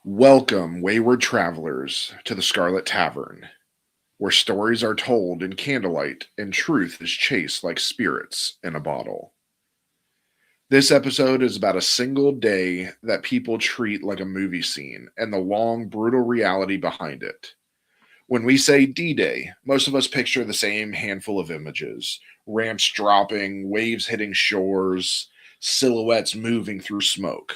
Welcome, wayward travelers, to the Scarlet Tavern, where stories are told in candlelight and truth is chased like spirits in a bottle. This episode is about a single day that people treat like a movie scene and the long, brutal reality behind it. When we say D Day, most of us picture the same handful of images: ramps dropping, waves hitting shores, silhouettes moving through smoke.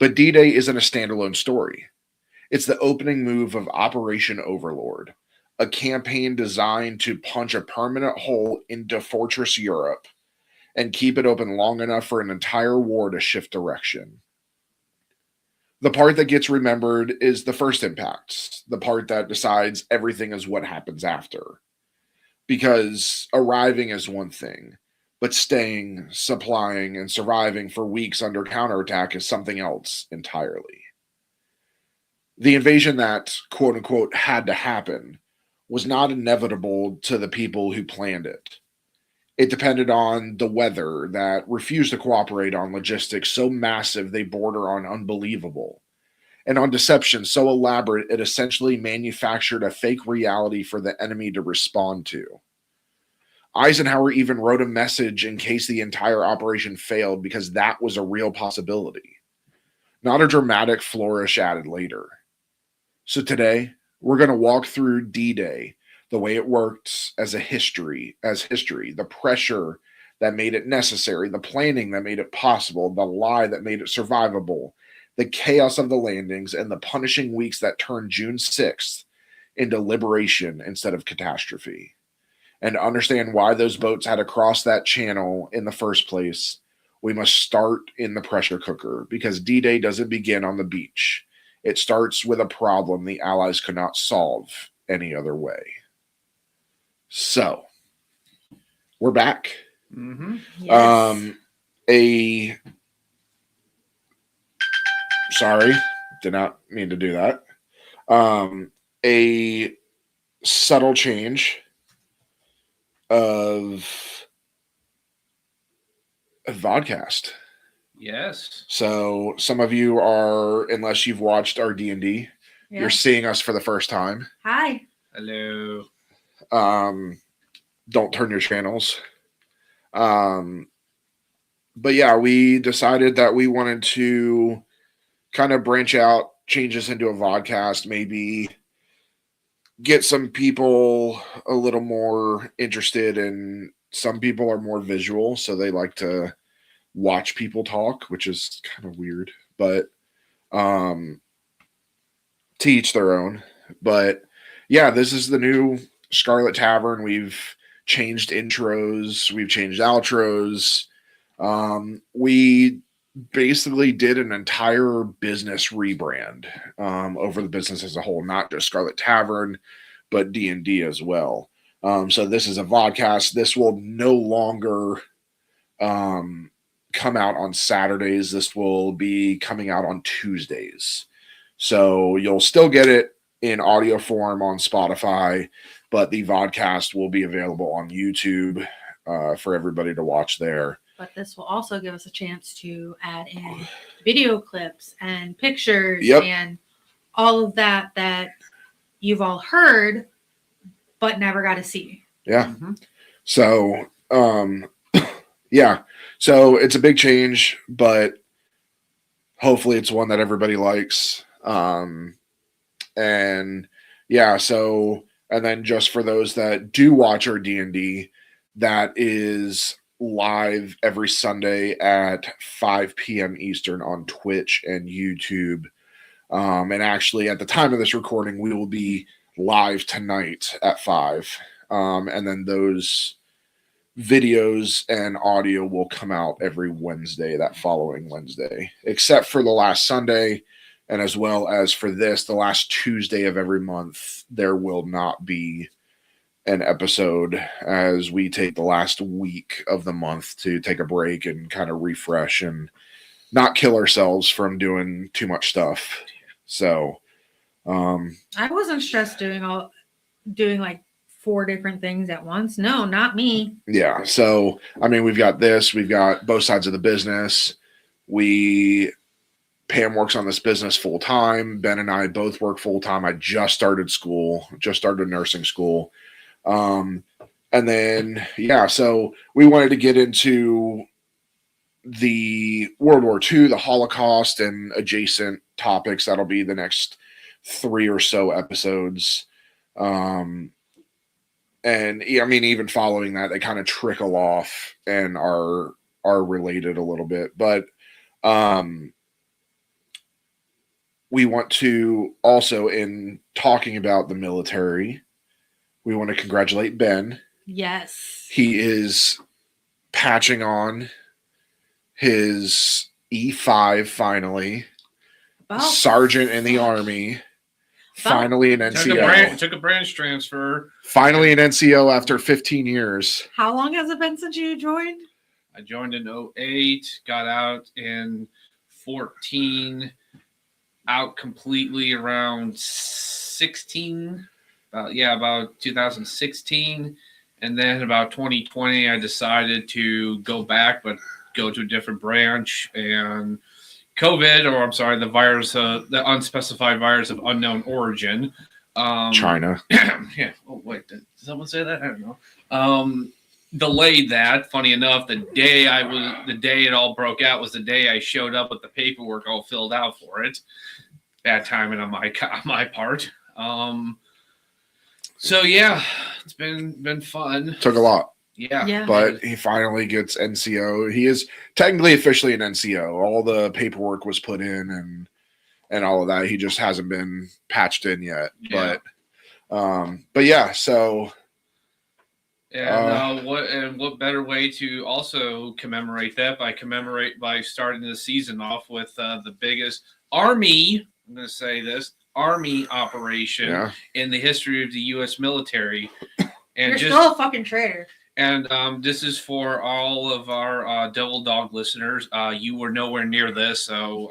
But D Day isn't a standalone story. It's the opening move of Operation Overlord, a campaign designed to punch a permanent hole into Fortress Europe and keep it open long enough for an entire war to shift direction. The part that gets remembered is the first impacts, the part that decides everything is what happens after. Because arriving is one thing, but staying, supplying, and surviving for weeks under counterattack is something else entirely. The invasion that, quote unquote, had to happen was not inevitable to the people who planned it. It depended on the weather that refused to cooperate, on logistics so massive they border on unbelievable, and on deception so elaborate it essentially manufactured a fake reality for the enemy to respond to. Eisenhower even wrote a message in case the entire operation failed because that was a real possibility, not a dramatic flourish added later. So today, we're going to walk through D-Day, the way it worked as history, the pressure that made it necessary, the planning that made it possible, the lie that made it survivable, the chaos of the landings, and the punishing weeks that turned June 6th into liberation instead of catastrophe. And to understand why those boats had to cross that channel in the first place, we must start in the pressure cooker, because D-Day doesn't begin on the beach. It starts with a problem the Allies could not solve any other way. So, we're back. Yes. Sorry, did not mean to do that. A subtle change of a vodcast. Yes. So some of you are, unless you've watched our D&D, you're seeing us for the first time. Hi. Hello. Don't turn your channels. But yeah, we decided that we wanted to kind of branch out, change this into a vodcast, maybe get some people a little more interested in. Some people are more visual, so they like to watch people talk, which is kind of weird, but to each their own. But yeah, this is the new Scarlet Tavern. We've changed intros, we've changed outros. We basically did an entire business rebrand over the business as a whole, not just Scarlet Tavern, but D&D as well. So this is a vodcast. This will no longer come out on Saturdays. This will be coming out on Tuesdays. So you'll still get it in audio form on Spotify, but the vodcast will be available on YouTube for everybody to watch there. But this will also give us a chance to add in video clips and pictures and all of that you've all heard but never got to see. Yeah. So, yeah. So it's a big change, but hopefully it's one that everybody likes. And yeah, so, and then just for those that do watch our D&D, that is live every Sunday at 5 p.m. Eastern on Twitch and YouTube. And actually, at the time of this recording, we will be live tonight at 5. And then those videos and audio will come out every Wednesday, that following Wednesday, except for the last Sunday. And as well as for this, the last Tuesday of every month, there will not be an episode, as we take the last week of the month to take a break and kind of refresh and not kill ourselves from doing too much stuff. So I wasn't stressed doing like 4 different things at once. No, not me. Yeah. So I mean, we've got this, we've got both sides of the business. We Pam works on this business full time. Ben and I both work full time. I just started nursing school. And then, so we wanted to get into the World War II, the Holocaust, and adjacent topics. That'll be the next 3 or so episodes. And I mean, even following that, they kind of trickle off and are related a little bit. But we want to also, in talking about the military, we want to congratulate Ben. Yes. He is patching on his E5 finally. Sergeant in the Army. Finally an NCO. Took a branch transfer. Finally an NCO after 15 years. How long has it been since you joined? I joined in 2008, got out in 2014, out completely around 16, about 2016. And then about 2020, I decided to go back, but go to a different branch. And the virus, the unspecified virus of unknown origin. China. Yeah. Oh, wait. Did someone say that? I don't know. Delayed that. Funny enough, the day it all broke out was the day I showed up with the paperwork all filled out for it. Bad timing on my part. So yeah, it's been fun. Took a lot. Yeah. But he finally gets NCO. He is technically officially an NCO. All the paperwork was put in and all of that. He just hasn't been patched in yet. Yeah. But yeah, so and what better way to also commemorate that by starting the season off with the biggest Army, I'm going to say this, Army operation in the history of the U.S. military. And you're still a fucking traitor. And this is for all of our Devil Dog listeners. You were nowhere near this, so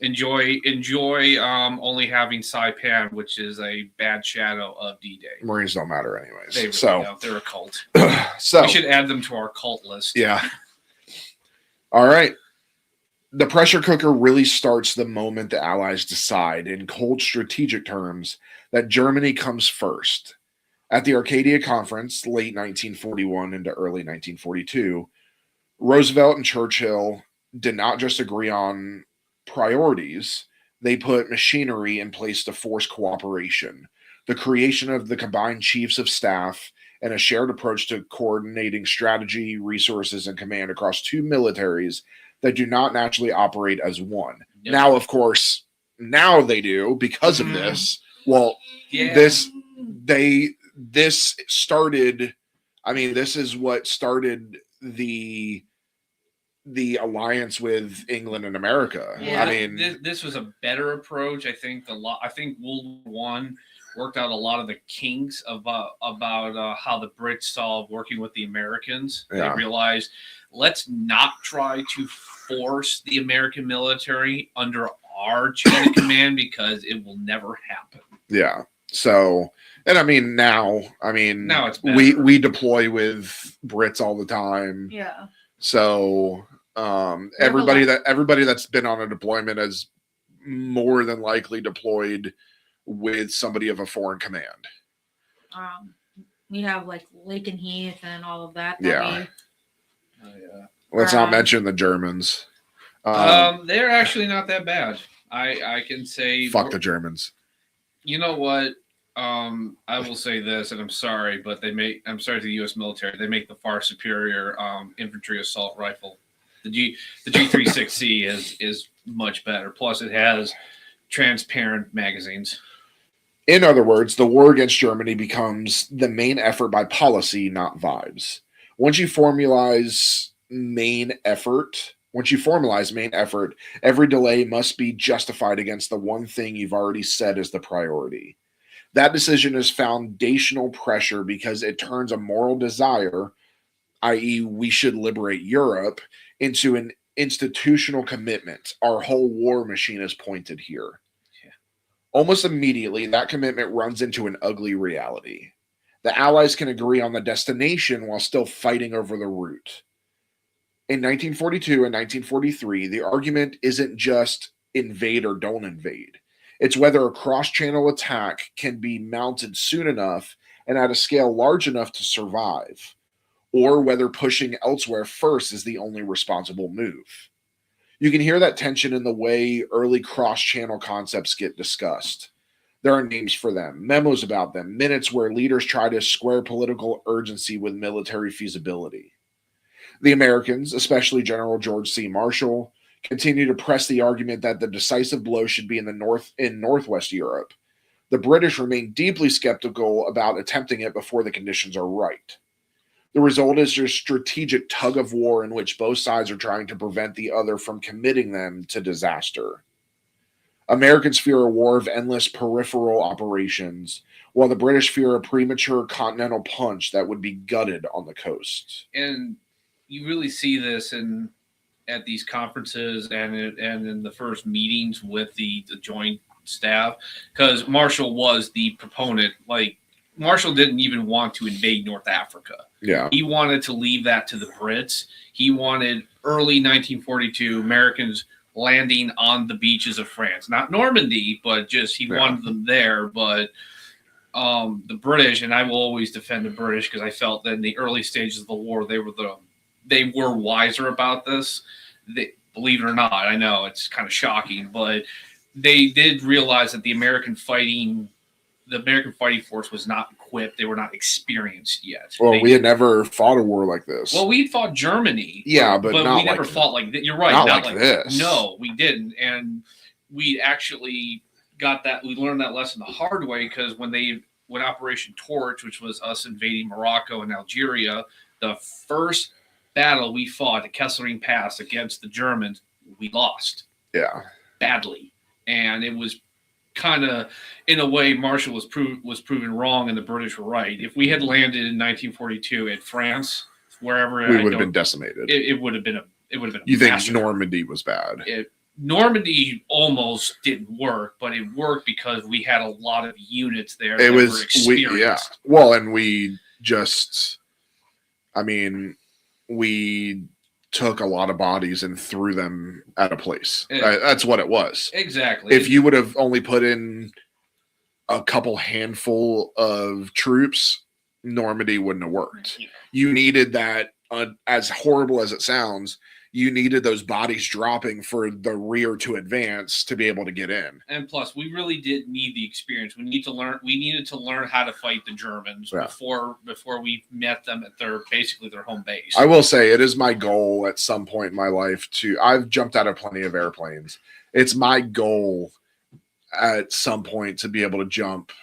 enjoy only having Saipan, which is a bad shadow of D-Day. Marines don't matter anyways. They really don't. They're a cult. So we should add them to our cult list. Yeah. All right. The pressure cooker really starts the moment the Allies decide, in cold strategic terms, that Germany comes first. At the Arcadia Conference, late 1941 into early 1942, Roosevelt and Churchill did not just agree on priorities, they put machinery in place to force cooperation, the creation of the combined chiefs of staff, and a shared approach to coordinating strategy, resources, and command across two militaries that do not naturally operate as one. Yep. Now, of course, now they do because of this. Well, this started, I mean, this is what started the alliance with England and America. Yeah. I mean, this was a better approach. I think World War I worked out a lot of the kinks about how the Brits saw working with the Americans. Yeah. They realized, let's not try to force the American military under our chain of command because it will never happen. Yeah. So, and I mean, now it's we deploy with Brits all the time. Yeah. So, everybody that's been on a deployment has more than likely deployed with somebody of a foreign command. We have like Lake and Heath and all of that. Yeah. Let's not mention the Germans. They're actually not that bad. I can say fuck the Germans. You know what? I will say this, and I'm sorry, but I'm sorry to the U.S. military. They make the far superior infantry assault rifle. The G36C is much better. Plus, it has transparent magazines. In other words, the war against Germany becomes the main effort by policy, not vibes. Once you formalize main effort, every delay must be justified against the one thing you've already said is the priority. That decision is foundational pressure because it turns a moral desire, i.e., we should liberate Europe, into an institutional commitment. Our whole war machine is pointed here. Yeah. Almost immediately, that commitment runs into an ugly reality. The Allies can agree on the destination while still fighting over the route. In 1942 and 1943, the argument isn't just invade or don't invade. It's whether a cross-channel attack can be mounted soon enough and at a scale large enough to survive, or whether pushing elsewhere first is the only responsible move. You can hear that tension in the way early cross-channel concepts get discussed. There are names for them, memos about them, minutes where leaders try to square political urgency with military feasibility. The Americans, especially General George C. Marshall, continue to press the argument that the decisive blow should be in Northwest Europe. The British remain deeply skeptical about attempting it before the conditions are right. The result is a strategic tug of war in which both sides are trying to prevent the other from committing them to disaster. Americans fear a war of endless peripheral operations, while the British fear a premature continental punch that would be gutted on the coast. And you really see this at these conferences and in the first meetings with the joint staff, because Marshall was the proponent. Like, Marshall didn't even want to invade North Africa. Yeah. He wanted to leave that to the Brits. He wanted early 1942 Americans landing on the beaches of France, not Normandy, but just he wanted them there. But the British, and I will always defend the British because I felt that in the early stages of the war they were wiser about this. Believe it or not, I know it's kind of shocking, but they did realize that the American fighting force was not equipped. They were not experienced yet. Well, we had never fought a war like this. Well, we fought Germany. Yeah, but not we never fought like this. You're right. Not like this. No, we didn't. And we actually we learned that lesson the hard way, because when Operation Torch, which was us invading Morocco and Algeria, the first battle we fought at Kesselring Pass against the Germans, we lost. Yeah. Badly. And it was kind of, in a way, Marshall was proven wrong and the British were right. If we had landed in 1942 at France, wherever, we would have been decimated. It would have been a You think massacre. Normandy was bad? Normandy almost didn't work, but it worked because we had a lot of units there that were Yeah. experienced. Well, and we took a lot of bodies and threw them at a place. That's what it was. Exactly. If you would have only put in a couple handful of troops, Normandy wouldn't have worked. You needed that, as horrible as it sounds, you needed those bodies dropping for the rear to advance to be able to get in. And plus, we really did need the experience. We needed to learn how to fight the Germans before we met them at their home base. I will say it is my goal at some point in my life I've jumped out of plenty of airplanes. It's my goal at some point to be able to jump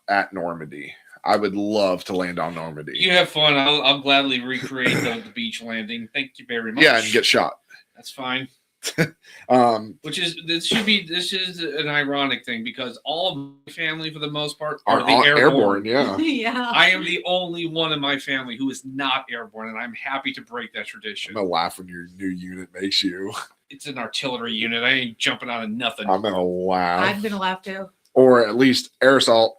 at Normandy. I would love to land on Normandy. You have fun. I'll gladly recreate the beach landing. Thank you very much. Yeah, and get shot. That's fine. This is an ironic thing, because all of my family, for the most part, are airborne. Yeah. Yeah. I am the only one in my family who is not airborne, and I'm happy to break that tradition. I'm gonna laugh when your new unit makes you. It's an artillery unit. I ain't jumping out of nothing. I'm gonna laugh. I'm gonna laugh too. Or at least air assault.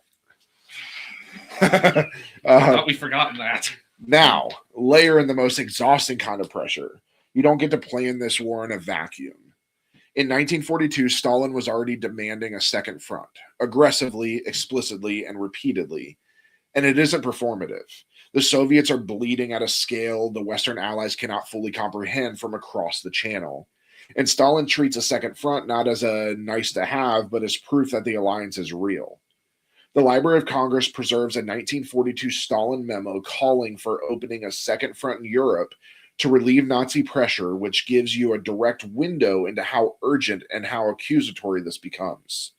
I thought we'd forgotten that. Now, layer in the most exhausting kind of pressure. You don't get to plan this war in a vacuum. In 1942, Stalin was already demanding a second front, aggressively, explicitly, and repeatedly. And it isn't performative. The Soviets are bleeding at a scale the Western Allies cannot fully comprehend from across the channel. And Stalin treats a second front not as a nice to have, but as proof that the alliance is real. The Library of Congress preserves a 1942 Stalin memo calling for opening a second front in Europe to relieve Nazi pressure, which gives you a direct window into how urgent and how accusatory this becomes.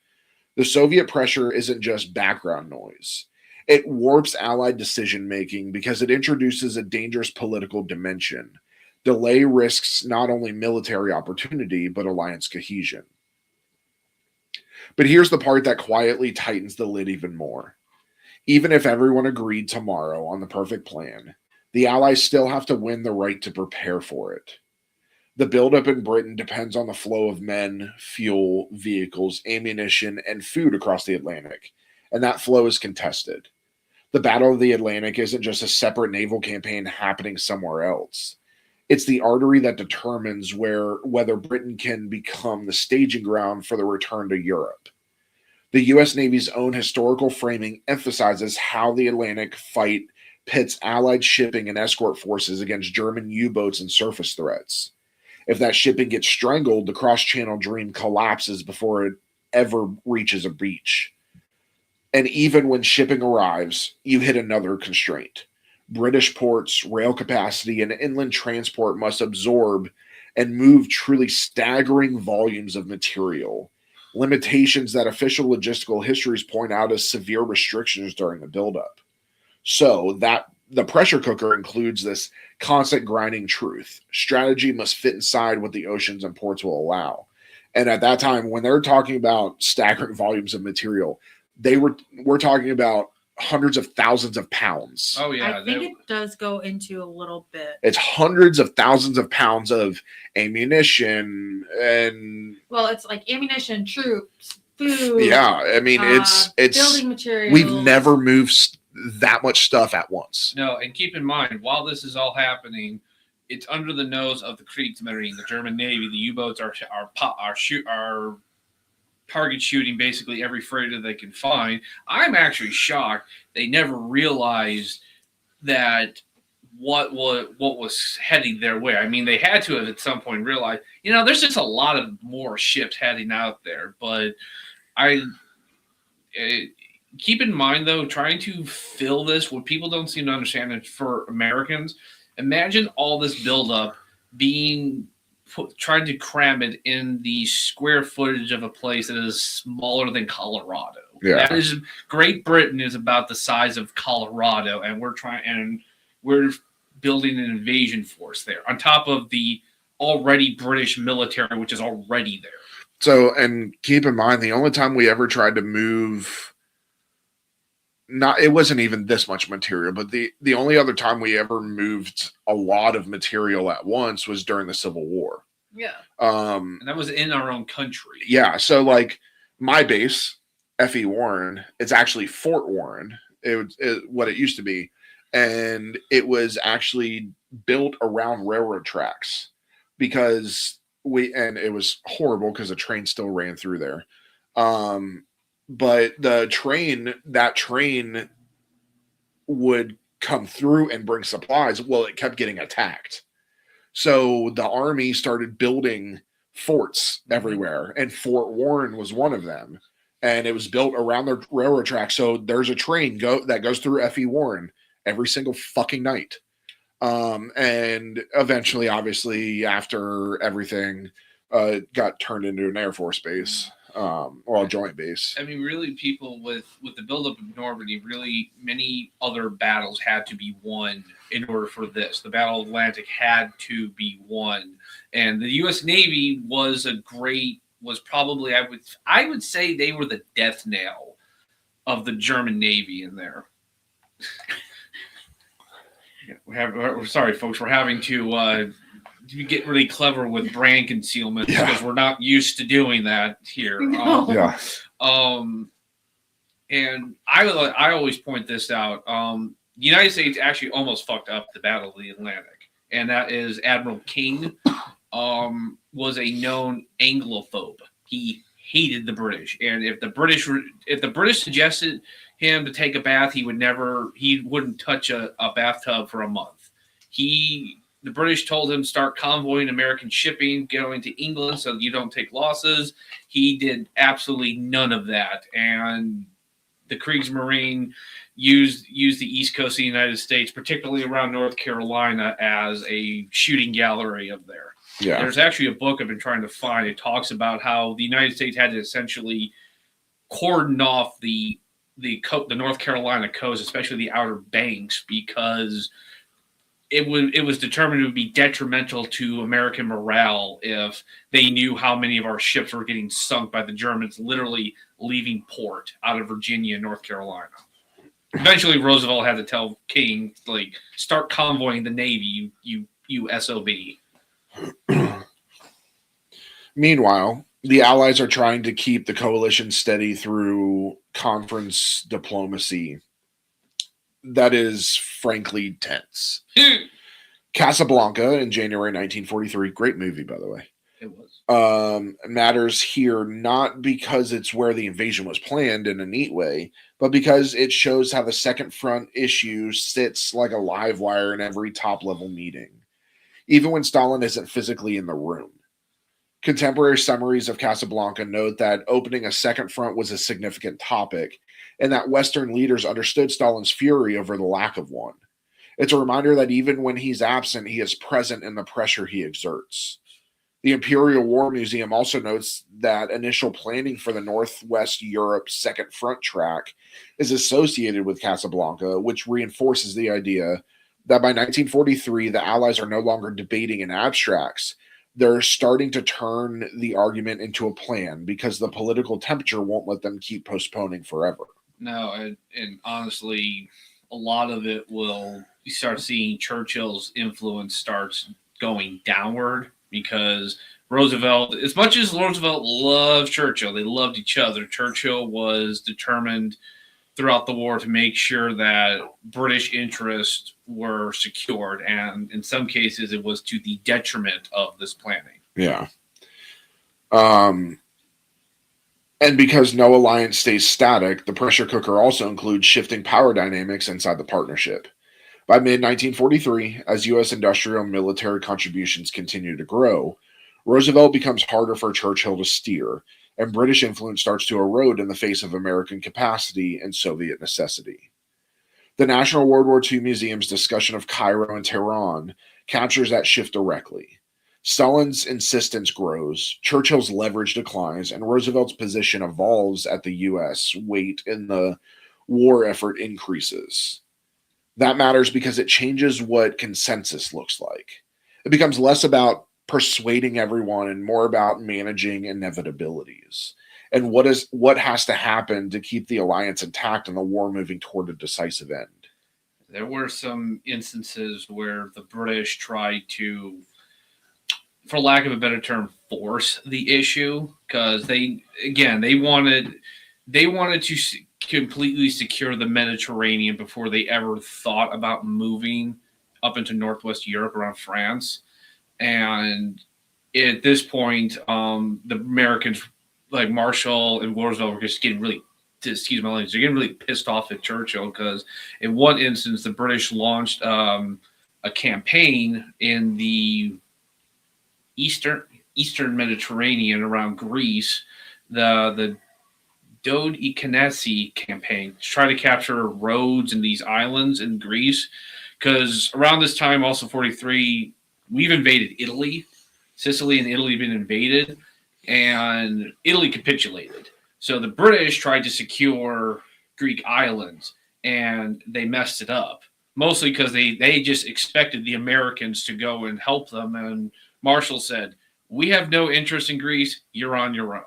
The Soviet pressure isn't just background noise. It warps Allied decision-making because it introduces a dangerous political dimension. Delay risks not only military opportunity, but alliance cohesion. But here's the part that quietly tightens the lid even more. Even if everyone agreed tomorrow on the perfect plan, the Allies still have to win the right to prepare for it. The buildup in Britain depends on the flow of men, fuel, vehicles, ammunition, and food across the Atlantic, and that flow is contested. The Battle of the Atlantic isn't just a separate naval campaign happening somewhere else. It's the artery that determines whether Britain can become the staging ground for the return to Europe. The U.S. Navy's own historical framing emphasizes how the Atlantic fight pits Allied shipping and escort forces against German U-boats and surface threats. If that shipping gets strangled, the cross-channel dream collapses before it ever reaches a beach. And even when shipping arrives, you hit another constraint. British ports, rail capacity, and inland transport must absorb and move truly staggering volumes of material, limitations that official logistical histories point out as severe restrictions during the buildup. So that the pressure cooker includes this constant grinding truth. Strategy must fit inside what the oceans and ports will allow. And at that time, when they're talking about staggering volumes of material, we're talking about hundreds of thousands of pounds. Oh yeah, I think it does go into a little bit. It's hundreds of thousands of pounds of ammunition and it's like ammunition, troops, food. Yeah, I mean it's building materials. We've never moved that much stuff at once. No, and keep in mind, while this is all happening, it's under the nose of the Kriegsmarine, the German Navy. The U-boats are target shooting basically every freighter they can find. I'm actually shocked they never realized that what was heading their way. I mean, they had to have at some point realized, there's just a lot of more ships heading out there. But keep in mind, though, trying to fill this, what people don't seem to understand is for Americans, imagine all this buildup being trying to cram it in the square footage of a place that is smaller than Colorado. Yeah. That is, Great Britain is about the size of Colorado, and we're building an invasion force there on top of the already British military, which is already there. So, and keep in mind, the only time we ever tried to move, it wasn't even this much material, but the only other time we ever moved a lot of material at once was during the Civil War. Yeah. And that was in our own country. Yeah. So like my base, F.E. Warren, it's actually Fort Warren, what it used to be. And it was actually built around railroad tracks because it was horrible because the train still ran through there. But that train would come through and bring supplies. Well, it kept getting attacked. So the army started building forts everywhere, and Fort Warren was one of them. And it was built around the railroad track. So there's a train that goes through F.E. Warren every single fucking night. And eventually, obviously, after everything got turned into an Air Force base. Or a joint base. I mean, really, people with the buildup of Normandy, really many other battles had to be won in order for this. The Battle of Atlantic had to be won, and the U.S. Navy was probably I would say they were the death knell of the German Navy in there. We're sorry, folks. We're having to get really clever with brand concealment because we're not used to doing that here. No. And I always point this out. The United States actually almost fucked up the Battle of the Atlantic, and that is Admiral King was a known Anglophobe. He hated the British, and if the British suggested him to take a bath, he wouldn't touch a bathtub for a month. The British told him start convoying American shipping going to England so you don't take losses. He did absolutely none of that. And the Kriegsmarine used the East Coast of the United States, particularly around North Carolina, as a shooting gallery of there. Yeah. There's actually a book I've been trying to find. It talks about how the United States had to essentially cordon off the North Carolina coast, especially the Outer Banks, because it was determined it would be detrimental to American morale if they knew how many of our ships were getting sunk by the Germans literally leaving port out of Virginia and North Carolina. Eventually, Roosevelt had to tell King, start convoying the Navy, you SOB. Meanwhile, the Allies are trying to keep the coalition steady through conference diplomacy that is frankly tense. Casablanca in January 1943, great movie, by the way. It was. Matters here not because it's where the invasion was planned in a neat way, but because it shows how the Second Front issue sits like a live wire in every top level meeting, even when Stalin isn't physically in the room. Contemporary summaries of Casablanca note that opening a second front was a significant topic, and that Western leaders understood Stalin's fury over the lack of one. It's a reminder that even when he's absent, he is present in the pressure he exerts. The Imperial War Museum also notes that initial planning for the Northwest Europe Second Front track is associated with Casablanca, which reinforces the idea that by 1943, the Allies are no longer debating in abstracts. They're starting to turn the argument into a plan because the political temperature won't let them keep postponing forever. No, and honestly, a lot of it will, you start seeing Churchill's influence starts going downward, because Roosevelt, as much as Roosevelt loved Churchill, they loved each other. Churchill was determined throughout the war to make sure that British interests were secured, and in some cases it was to the detriment of this planning. Yeah. And because no alliance stays static, the pressure cooker also includes shifting power dynamics inside the partnership. By mid-1943, as U.S. industrial and military contributions continue to grow, Roosevelt becomes harder for Churchill to steer, and British influence starts to erode in the face of American capacity and Soviet necessity. The National World War II Museum's discussion of Cairo and Tehran captures that shift directly. Stalin's insistence grows, Churchill's leverage declines, and Roosevelt's position evolves as the U.S. weight in the war effort increases. That matters because it changes what consensus looks like. It becomes less about persuading everyone and more about managing inevitabilities and what has to happen to keep the alliance intact and the war moving toward a decisive end. There were some instances where the British tried to, for lack of a better term, force the issue, because they wanted to completely secure the Mediterranean before they ever thought about moving up into Northwest Europe around France. And at this point, the Americans, like Marshall and Roosevelt, were just getting really, excuse my language, they're getting really pissed off at Churchill, because in one instance, the British launched a campaign in the Eastern Mediterranean around Greece, the Dode Ikanesi campaign, to try to capture roads in these islands in Greece. Because around this time, also 43, we've invaded Italy. Sicily and Italy have been invaded, and Italy capitulated. So the British tried to secure Greek islands, and they messed it up. Mostly because they just expected the Americans to go and help them. And Marshall said, "We have no interest in Greece. You're on your own."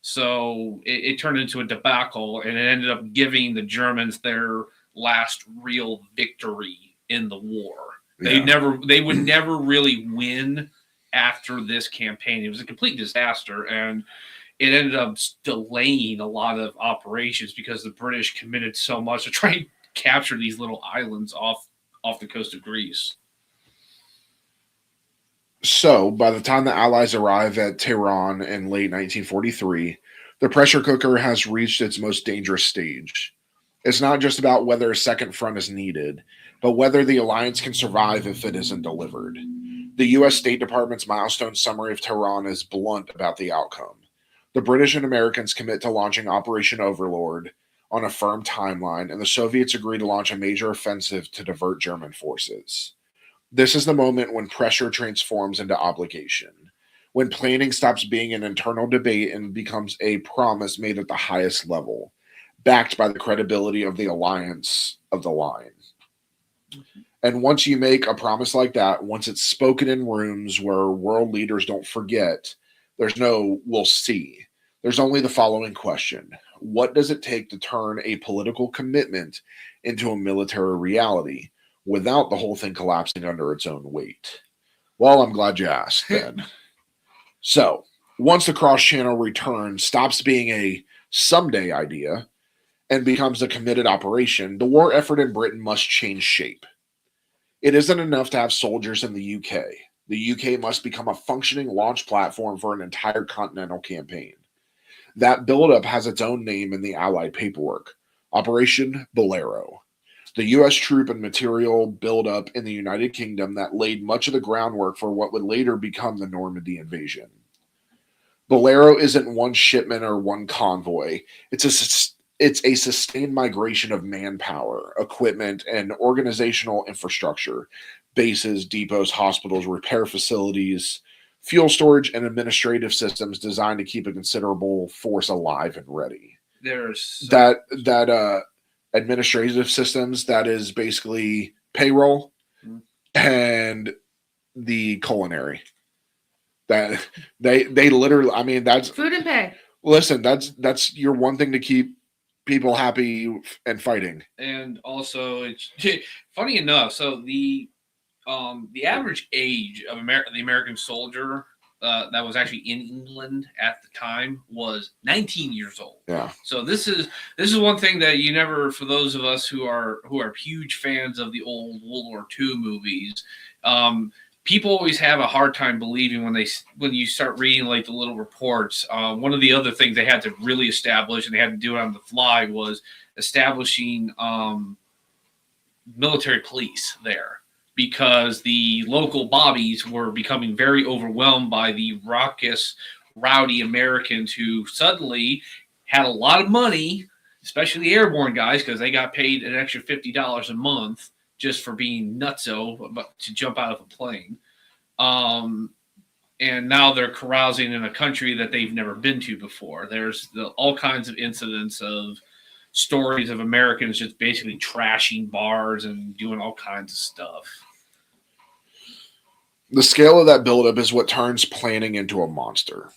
So it turned into a debacle, and it ended up giving the Germans their last real victory in the war. They would never really win after this campaign. It was a complete disaster, and it ended up delaying a lot of operations because the British committed so much to try and capture these little islands off the coast of Greece. So, by the time the Allies arrive at Tehran in late 1943, the pressure cooker has reached its most dangerous stage. It's not just about whether a second front is needed, but whether the alliance can survive if it isn't delivered. The U.S. State Department's milestone summary of Tehran is blunt about the outcome. The British and Americans commit to launching Operation Overlord on a firm timeline, and the Soviets agree to launch a major offensive to divert German forces. This is the moment when pressure transforms into obligation, when planning stops being an internal debate and becomes a promise made at the highest level, backed by the credibility of the alliance of the line. And once you make a promise like that, once it's spoken in rooms where world leaders don't forget, there's no "we'll see." There's only the following question: what does it take to turn a political commitment into a military reality without the whole thing collapsing under its own weight? Well, I'm glad you asked, Ben. So, once the cross-channel return stops being a someday idea and becomes a committed operation, the war effort in Britain must change shape. It isn't enough to have soldiers in the UK. The UK must become a functioning launch platform for an entire continental campaign. That buildup has its own name in the Allied paperwork, Operation Bolero. The U.S. troop and material buildup in the United Kingdom that laid much of the groundwork for what would later become the Normandy invasion. Bolero isn't one shipment or one convoy. It's a sustained migration of manpower, equipment, and organizational infrastructure, bases, depots, hospitals, repair facilities, fuel storage, and administrative systems designed to keep a considerable force alive and ready. There's That administrative systems, that is basically payroll and the culinary. That they literally, I mean, that's food and pay. Listen, that's your one thing to keep people happy and fighting. And also, it's funny enough. So the average age of the American soldier that was actually in England at the time was 19 years old. Yeah. So this is one thing that you never, for those of us who are huge fans of the old World War II movies, people always have a hard time believing when you start reading like the little reports. One of the other things they had to really establish, and they had to do it on the fly, was establishing military police there, because the local bobbies were becoming very overwhelmed by the raucous, rowdy Americans who suddenly had a lot of money, especially the airborne guys, because they got paid an extra $50 a month just for being nutso to jump out of a plane. And now they're carousing in a country that they've never been to before. There's all kinds of incidents of stories of Americans just basically trashing bars and doing all kinds of stuff. The scale of that buildup is what turns planning into a monster.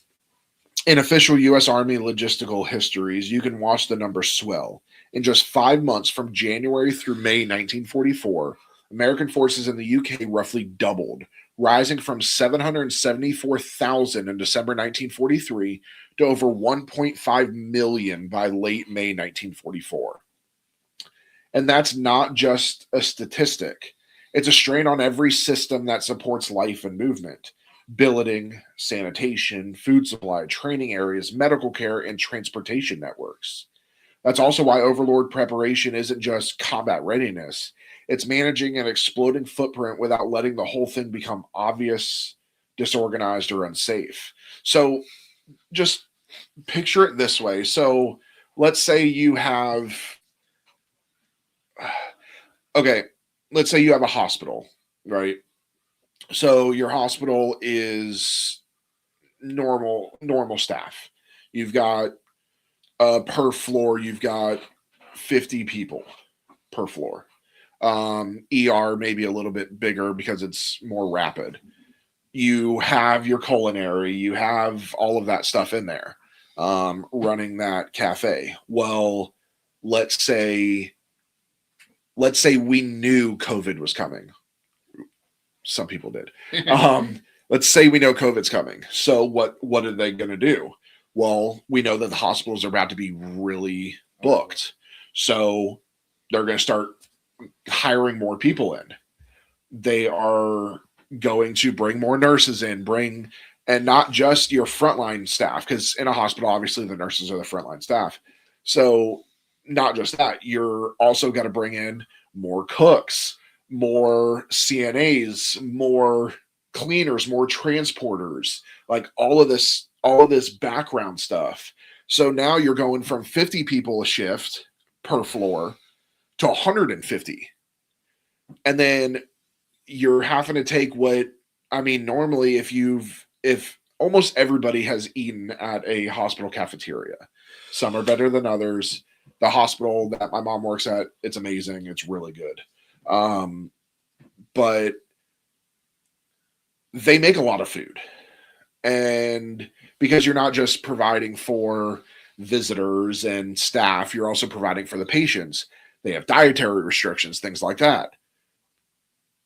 In official U.S. Army logistical histories, you can watch the numbers swell. In just 5 months, from January through May 1944, American forces in the UK roughly doubled, rising from 774,000 in December 1943 to over 1.5 million by late May 1944. And that's not just a statistic. It's a strain on every system that supports life and movement: billeting, sanitation, food supply, training areas, medical care, and transportation networks. That's also why Overlord preparation isn't just combat readiness. It's managing an exploding footprint without letting the whole thing become obvious, disorganized, or unsafe. So just picture it this way. So let's say you have, let's say you have a hospital, right? So your hospital is normal staff. You've got per floor, you've got 50 people per floor. ER maybe a little bit bigger because it's more rapid. You have your culinary, you have all of that stuff in there, running that cafe. Well, let's say we knew COVID was coming. Some people did. Let's say we know COVID's coming. So what are they going to do? Well, we know that the hospitals are about to be really booked. So they're going to start hiring more people in. They are going to bring more nurses in, and not just your frontline staff, because in a hospital, obviously the nurses are the frontline staff. So not just that, you're also going to bring in more cooks, more CNAs, more cleaners, more transporters, like all of this background stuff. So now you're going from 50 people a shift per floor to 150. And then you're having to take normally if almost everybody has eaten at a hospital cafeteria. Some are better than others. The hospital that my mom works at, it's amazing. It's really good. But they make a lot of food. And because you're not just providing for visitors and staff, you're also providing for the patients. They have dietary restrictions, things like that.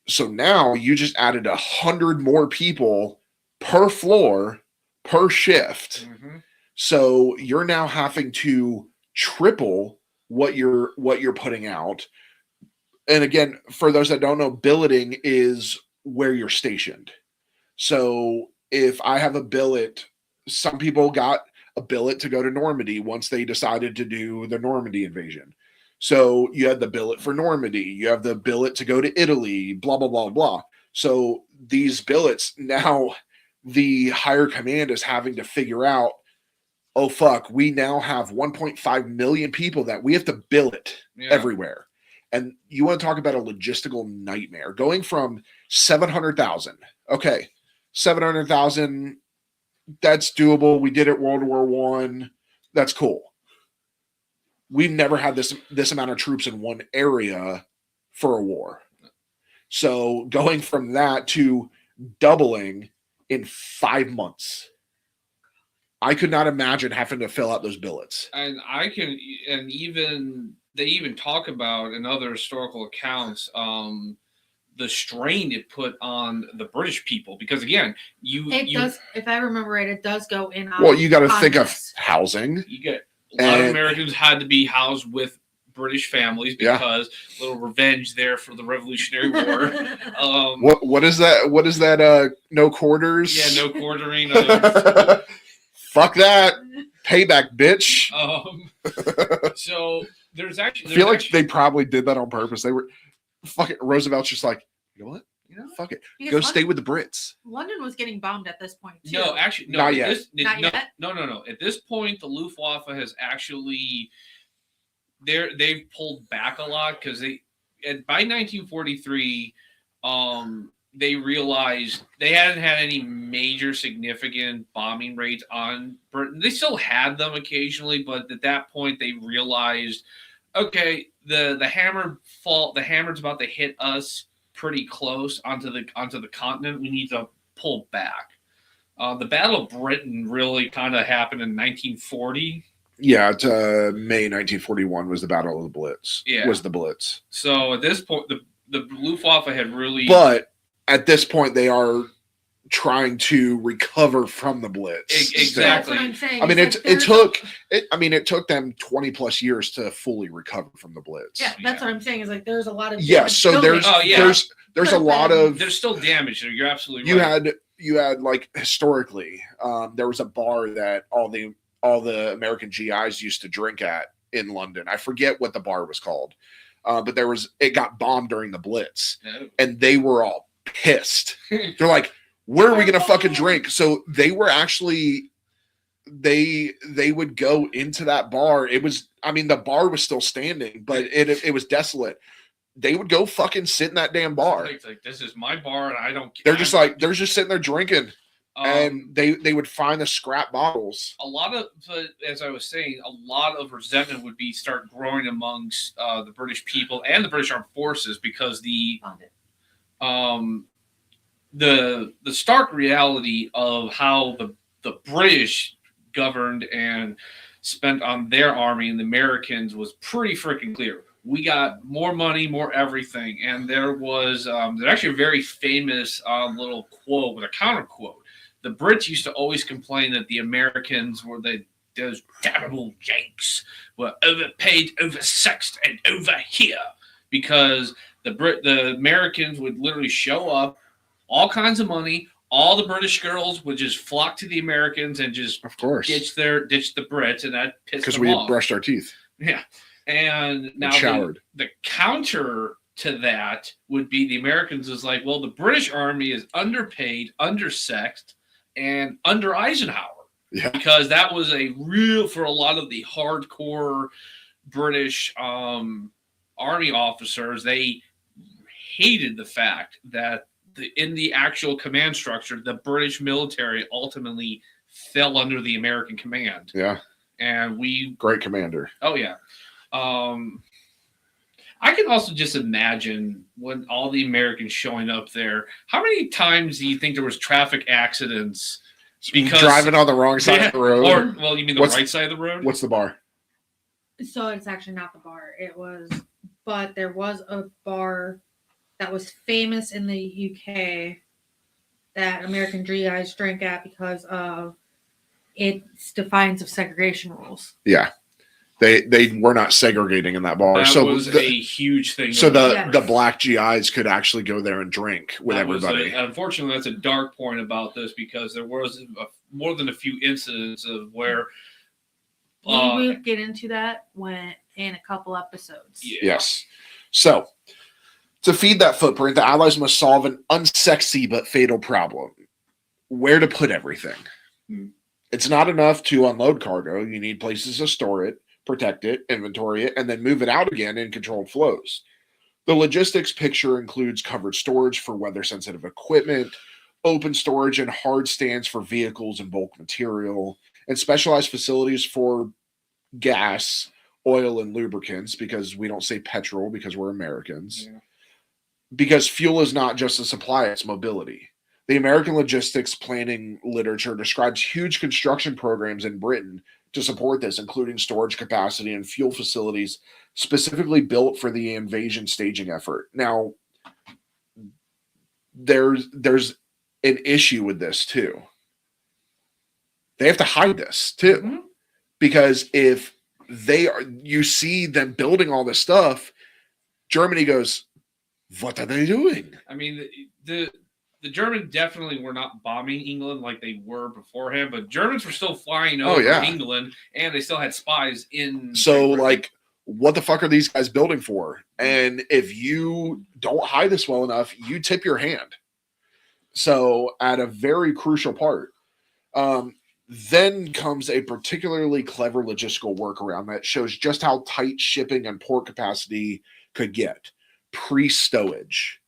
So now you just added 100 more people per floor, per shift. Mm-hmm. So you're now having to triple what you're putting out, And again, for those that don't know, billeting is where you're stationed. So if I have a billet, some people got a billet to go to Normandy once they decided to do the Normandy invasion. So you had the billet for Normandy, you have the billet to go to Italy, blah, blah, blah, blah. So these billets, now the higher command is having to figure out, oh, fuck, we now have 1.5 million people that we have to billet everywhere. And you want to talk about a logistical nightmare. Going from 700,000, okay, 700,000, that's doable. We did it World War I. That's cool. We've never had this amount of troops in one area for a war. So going from that to doubling in 5 months, I could not imagine having to fill out those billets. And they even talk about in other historical accounts the strain it put on the British people, because again, does, if I remember right, it does go in on. Well, you got to think of housing. You get a lot of Americans had to be housed with British families because little revenge there for the Revolutionary War. What is that? What is that? No quarters. Yeah, no quartering. Fuck that. Payback, bitch. So there's actually. I feel like they probably did that on purpose. They were fucking Roosevelt's just like, you know what? Fuck it. Go stay with the Brits. London was getting bombed at this point, too. No, actually, no. Not yet. Not yet? No. At this point, the Luftwaffe has actually they've pulled back a lot because by 1943, they realized they hadn't had any major significant bombing raids on Britain. They still had them occasionally, but at that point, they realized, okay, the hammer's about to hit us pretty close onto the continent. We need to pull back. The Battle of Britain really kind of happened in 1940. Yeah, it's May 1941 was the Battle of the Blitz. Yeah. Was the Blitz. So at this point, the Luftwaffe had really... But at this point, they are trying to recover from the Blitz. Exactly. That's what I'm saying. I mean, it took them 20 plus years to fully recover from the Blitz. Yeah, that's what I'm saying. Is like there's a lot of so there's a lot of there's still damage there. You're absolutely right. You had like historically, there was a bar that all the American GIs used to drink at in London. I forget what the bar was called, but it got bombed during the Blitz, and they were all pissed. They're like, where are we gonna fucking drink? So they were actually they would go into that bar. The bar was still standing, but it was desolate. They would go fucking sit in that damn bar. It's like, this is my bar, and I don't care. They're just sitting there drinking, and they would find the scrap bottles. As I was saying, a lot of resentment would start growing amongst the British people and the British Armed Forces, because the stark reality of how the British governed and spent on their army and the Americans was pretty freaking clear. We got more money, more everything. And there was there's actually a very famous little quote with a counter quote. The Brits used to always complain that the Americans were those damnable Yanks were overpaid, oversexed, and over here, because the Americans would literally show up, all kinds of money. All the British girls would just flock to the Americans and just, of course, ditch the Brits, and that pissed them off. Because we had brushed our teeth. Yeah. And now the counter to that would be the Americans is like, well, the British army is underpaid, undersexed, and under Eisenhower. Yeah. Because that was for a lot of the hardcore British army officers, they hated the fact that in the actual command structure, the British military ultimately fell under the American command. Yeah. And great commander. Oh, yeah. I can also just imagine when all the Americans showing up there, how many times do you think there was traffic accidents because driving on the wrong side of the road? You mean the right side of the road? What's the bar? So it's actually not the bar. But there was a bar that was famous in the UK that American GIs drank at because of its defiance of segregation rules. Yeah. They were not segregating in that bar. That was a huge thing. So Yes. the black GIs could actually go there and drink with everybody. Unfortunately, that's a dark point about this because there was more than a few incidents of where We will get into that in a couple episodes. Yeah. Yes. So to feed that footprint, the Allies must solve an unsexy but fatal problem: where to put everything. It's not enough to unload cargo. You need places to store it, protect it, inventory it, and then move it out again in controlled flows. The logistics picture includes covered storage for weather-sensitive equipment, open storage and hard stands for vehicles and bulk material, and specialized facilities for gas, oil, and lubricants, because we don't say petrol because we're Americans. Yeah. Because fuel is not just a supply, it's mobility. The American logistics planning literature describes huge construction programs in Britain to support this, including storage capacity and fuel facilities specifically built for the invasion staging effort. Now, there's an issue with this too. They have to hide this too, because if you see them building all this stuff, Germany goes, "What are they doing?" I mean, the Germans definitely were not bombing England like they were beforehand, but Germans were still flying over England, and they still had spies in. So, like, what the fuck are these guys building for? And if you don't hide this well enough, you tip your hand. So, at a very crucial part, then comes a particularly clever logistical workaround that shows just how tight shipping and port capacity could get: pre-stowage.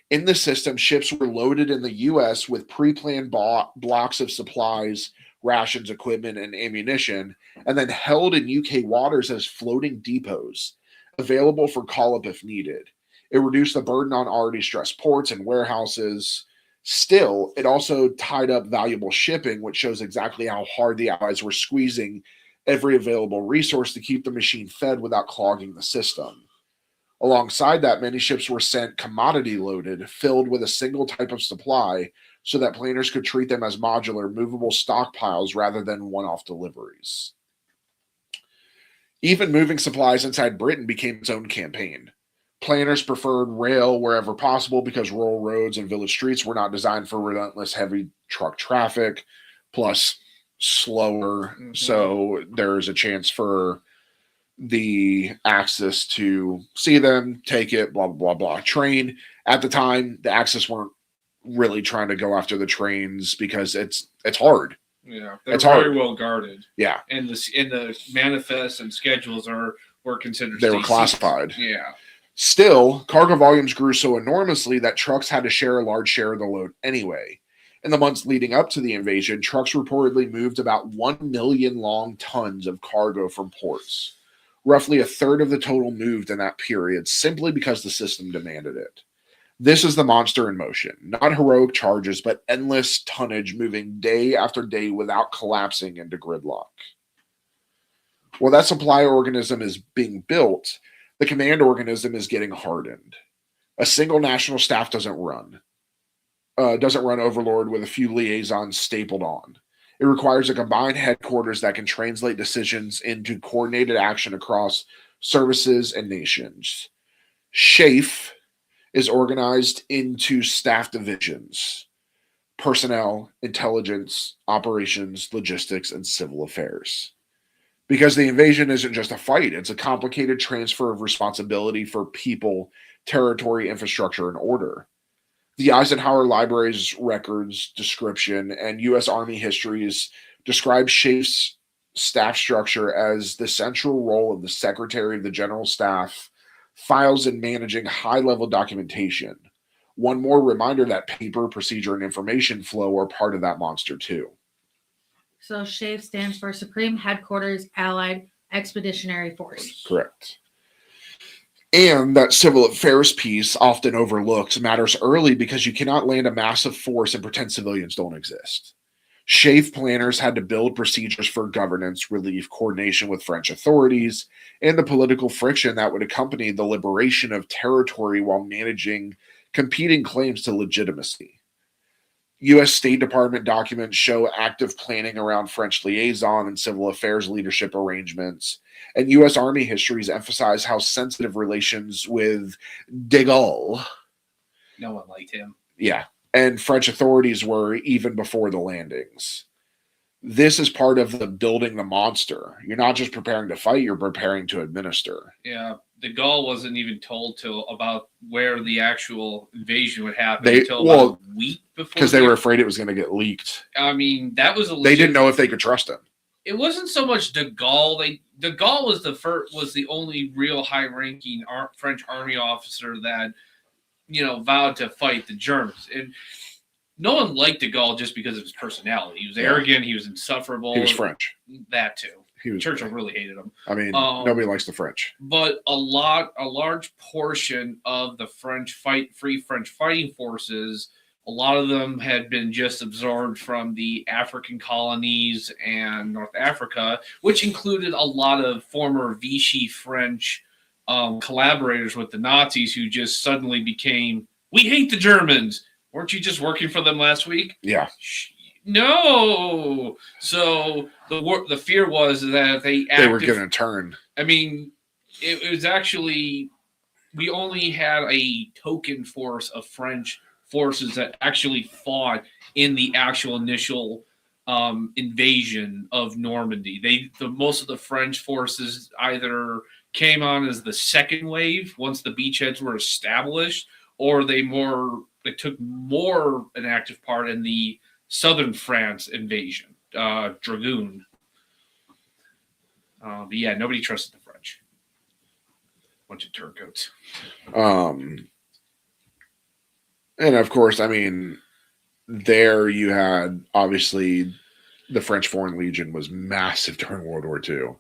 In the system, ships were loaded in the U.S. with pre-planned blocks of supplies, rations, equipment, and ammunition, and then held in UK waters as floating depots, available for call-up if needed. It reduced the burden on already stressed ports and warehouses. Still, it also tied up valuable shipping, which shows exactly how hard the Allies were squeezing every available resource to keep the machine fed without clogging the system. Alongside that, many ships were sent commodity loaded, filled with a single type of supply, so that planners could treat them as modular, movable stockpiles rather than one-off deliveries. Even moving supplies inside Britain became its own campaign. Planners preferred rail wherever possible because rural roads and village streets were not designed for relentless heavy truck traffic, plus slower, so there's a chance for the Axis to see them, take it, blah, blah, blah, blah. Train. At the time, the Axis weren't really trying to go after the trains because it's hard. Yeah, they're very well guarded. Yeah. And the manifests and schedules were considered They were classified. Yeah. Still, cargo volumes grew so enormously that trucks had to share a large share of the load anyway. In the months leading up to the invasion, trucks reportedly moved about 1 million long tons of cargo from ports. Roughly a third of the total moved in that period, simply because the system demanded it. This is the monster in motion. Not heroic charges, but endless tonnage moving day after day without collapsing into gridlock. While that supply organism is being built, the command organism is getting hardened. A single national staff doesn't run overlord with a few liaisons stapled on. It requires a combined headquarters that can translate decisions into coordinated action across services and nations. SHAFE is organized into staff divisions: personnel, intelligence, operations, logistics, and civil affairs. Because the invasion isn't just a fight, it's a complicated transfer of responsibility for people, territory, infrastructure, and order. The Eisenhower Library's records description and U.S. Army histories describe SHAFE's staff structure as the central role of the Secretary of the General Staff, files and managing high-level documentation. One more reminder that paper, procedure, and information flow are part of that monster too. So SHAFE stands for Supreme Headquarters Allied Expeditionary Force. Correct. And that civil affairs piece, often overlooked, matters early because you cannot land a massive force and pretend civilians don't exist. SHAFE planners had to build procedures for governance, relief, coordination with French authorities, and the political friction that would accompany the liberation of territory while managing competing claims to legitimacy. U.S. State Department documents show active planning around French liaison and civil affairs leadership arrangements. And U.S. Army histories emphasize how sensitive relations with de Gaulle. No one liked him. Yeah. And French authorities were even before the landings. This is part of the building the monster. You're not just preparing to fight, you're preparing to administer. Yeah. De Gaulle wasn't even told till about where the actual invasion would happen until about a week before. Because they were afraid it was going to get leaked. I mean, that was they didn't know if they could trust him. It wasn't so much de Gaulle. De Gaulle was the only real high-ranking French army officer that, vowed to fight the Germans. And no one liked de Gaulle just because of his personality. He was arrogant. He was insufferable. He was French. That too. Churchill really hated him. I mean, nobody likes the French. But a large portion of the Free French fighting forces, a lot of them had been just absorbed from the African colonies and North Africa, which included a lot of former Vichy French collaborators with the Nazis who just suddenly became, we hate the Germans. Weren't you just working for them last week? Yeah. No. So the fear was that they were going to turn. I mean, it was actually, we only had a token force of French forces that actually fought in the actual initial invasion of Normandy. Most of the French forces either came on as the second wave once the beachheads were established, or they took more an active part in the southern France invasion, Dragoon. But yeah, nobody trusted the French. Bunch of turncoats. And of course, I mean, there you had, obviously, the French Foreign Legion was massive during World War II.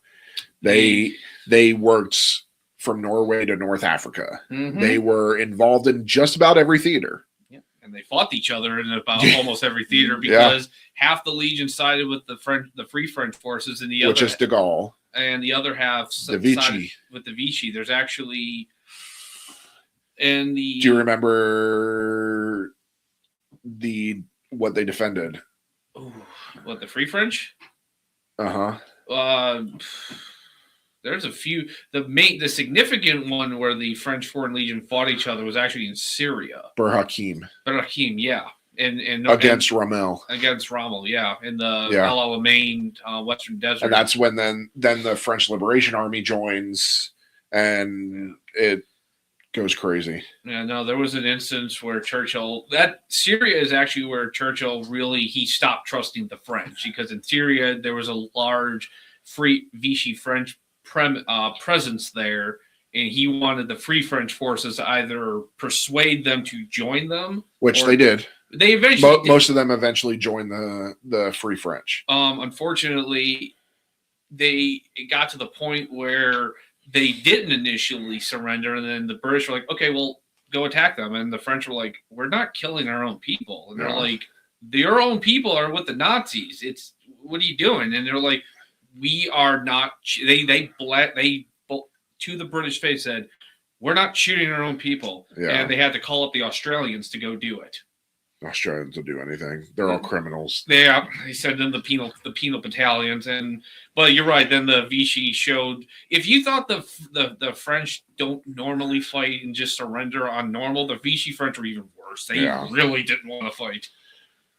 They worked from Norway to North Africa. Mm-hmm. They were involved in just about every theater. Yeah. And they fought each other in about almost every theater because half the Legion sided with the Free French forces, and the other, which is de Gaulle, and the other half the Vichy. With the Vichy. There's actually do you remember what they defended? What, the Free French? Uh-huh. There's a few. The significant one where the French Foreign Legion fought each other was actually in Syria. Bir Hakeim, yeah. And against Rommel. Against Rommel, yeah. In the El Alamein Western Desert. And that's when then the French Liberation Army joins, and it goes crazy. Yeah, no, there was an instance where Syria is actually where Churchill he stopped trusting the French, because in Syria there was a large Vichy French presence there, and he wanted the Free French forces to either persuade them to join them, which they did. They eventually most of them eventually joined the Free French. Unfortunately, it got to the point where they didn't initially surrender, and then the British were like, okay, well, go attack them. And the French were like, we're not killing our own people. And they're like, your own people are with the Nazis. What are you doing? And they're like, we are not. They to the British face said, we're not shooting our own people. Yeah. And they had to call up the Australians to go do it. Australians will do anything. They're all criminals. Yeah, they sent in the penal battalions, but you're right. Then the Vichy showed. If you thought the French don't normally fight and just surrender on normal, the Vichy French were even worse. They really didn't want to fight.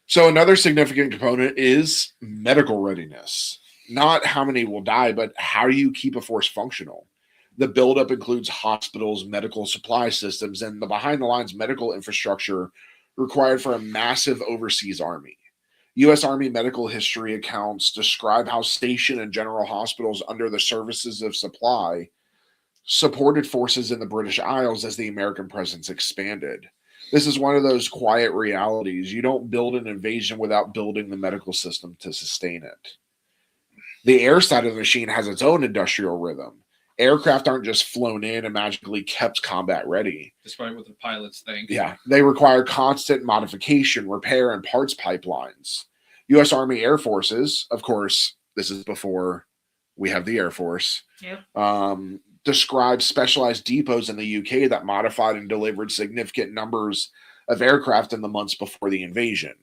So another significant component is medical readiness. Not how many will die, but how do you keep a force functional? The buildup includes hospitals, medical supply systems, and the behind-the-lines medical infrastructure required for a massive overseas army. U.S. Army medical history accounts describe how station and general hospitals under the Services of Supply supported forces in the British Isles as the American presence expanded. This is one of those quiet realities. You don't build an invasion without building the medical system to sustain it. The air side of the machine has its own industrial rhythm. Aircraft aren't just flown in and magically kept combat ready. Despite what the pilots think. Yeah, they require constant modification, repair, and parts pipelines. U.S. Army Air Forces, of course, this is before we have the Air Force, described specialized depots in the UK that modified and delivered significant numbers of aircraft in the months before the invasion.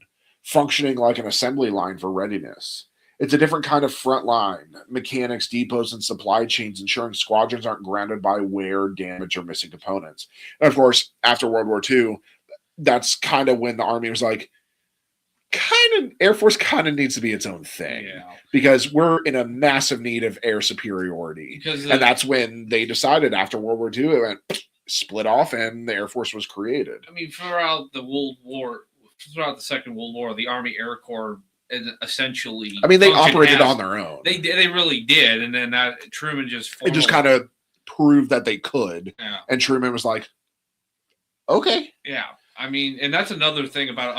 functioning like an assembly line for readiness. It's a different kind of front line, mechanics, depots, and supply chains, ensuring squadrons aren't grounded by wear, damage, or missing components. And of course, after World War II, that's kind of when the Army was like, Air Force kind of needs to be its own thing, because we're in a massive need of air superiority. And that's when they decided after World War II, it went split off and the Air Force was created. I mean, throughout the Second World War, the Army Air Corps essentially, I mean, they operated on their own. They really did. And then that Truman it just kind of proved that they could. Yeah. And Truman was like, okay. Yeah. I mean, and that's another thing about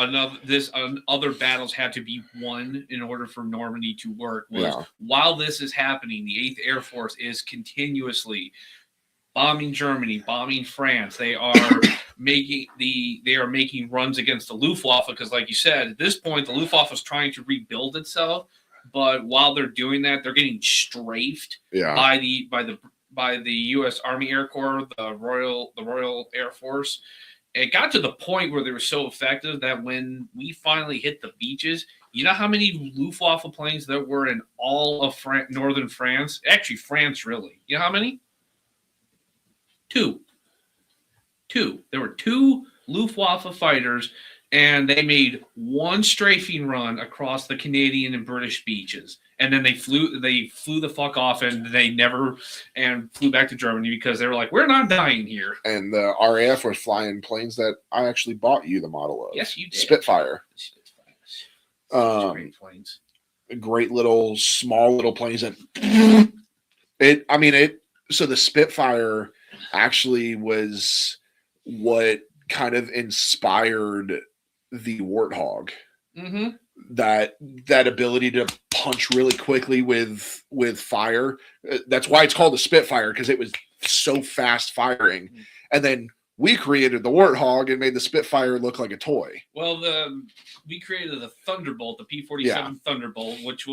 other battles had to be won in order for Normandy to work. While this is happening, the 8th Air Force is continuously bombing Germany, bombing France. They are making runs against the Luftwaffe because, like you said, at this point the Luftwaffe is trying to rebuild itself. But while they're doing that, they're getting strafed by the U.S. Army Air Corps, the Royal Air Force. It got to the point where they were so effective that when we finally hit the beaches, you know how many Luftwaffe planes there were in all of northern France? Actually, France, really. You know how many? Two. There were 2 Luftwaffe fighters, and they made one strafing run across the Canadian and British beaches. And then they flew the fuck off, and flew back to Germany because they were like, we're not dying here. And the RAF was flying planes that I actually bought you the model of. Yes, you did. Spitfire. Great planes. Great little, small little planes. So the Spitfire actually was what kind of inspired the Warthog. Mm-hmm. That ability to punch really quickly with fire. That's why it's called the Spitfire, because it was so fast firing. And then we created the Warthog and made the Spitfire look like a toy. Well, we created the Thunderbolt, the P-47 Thunderbolt, which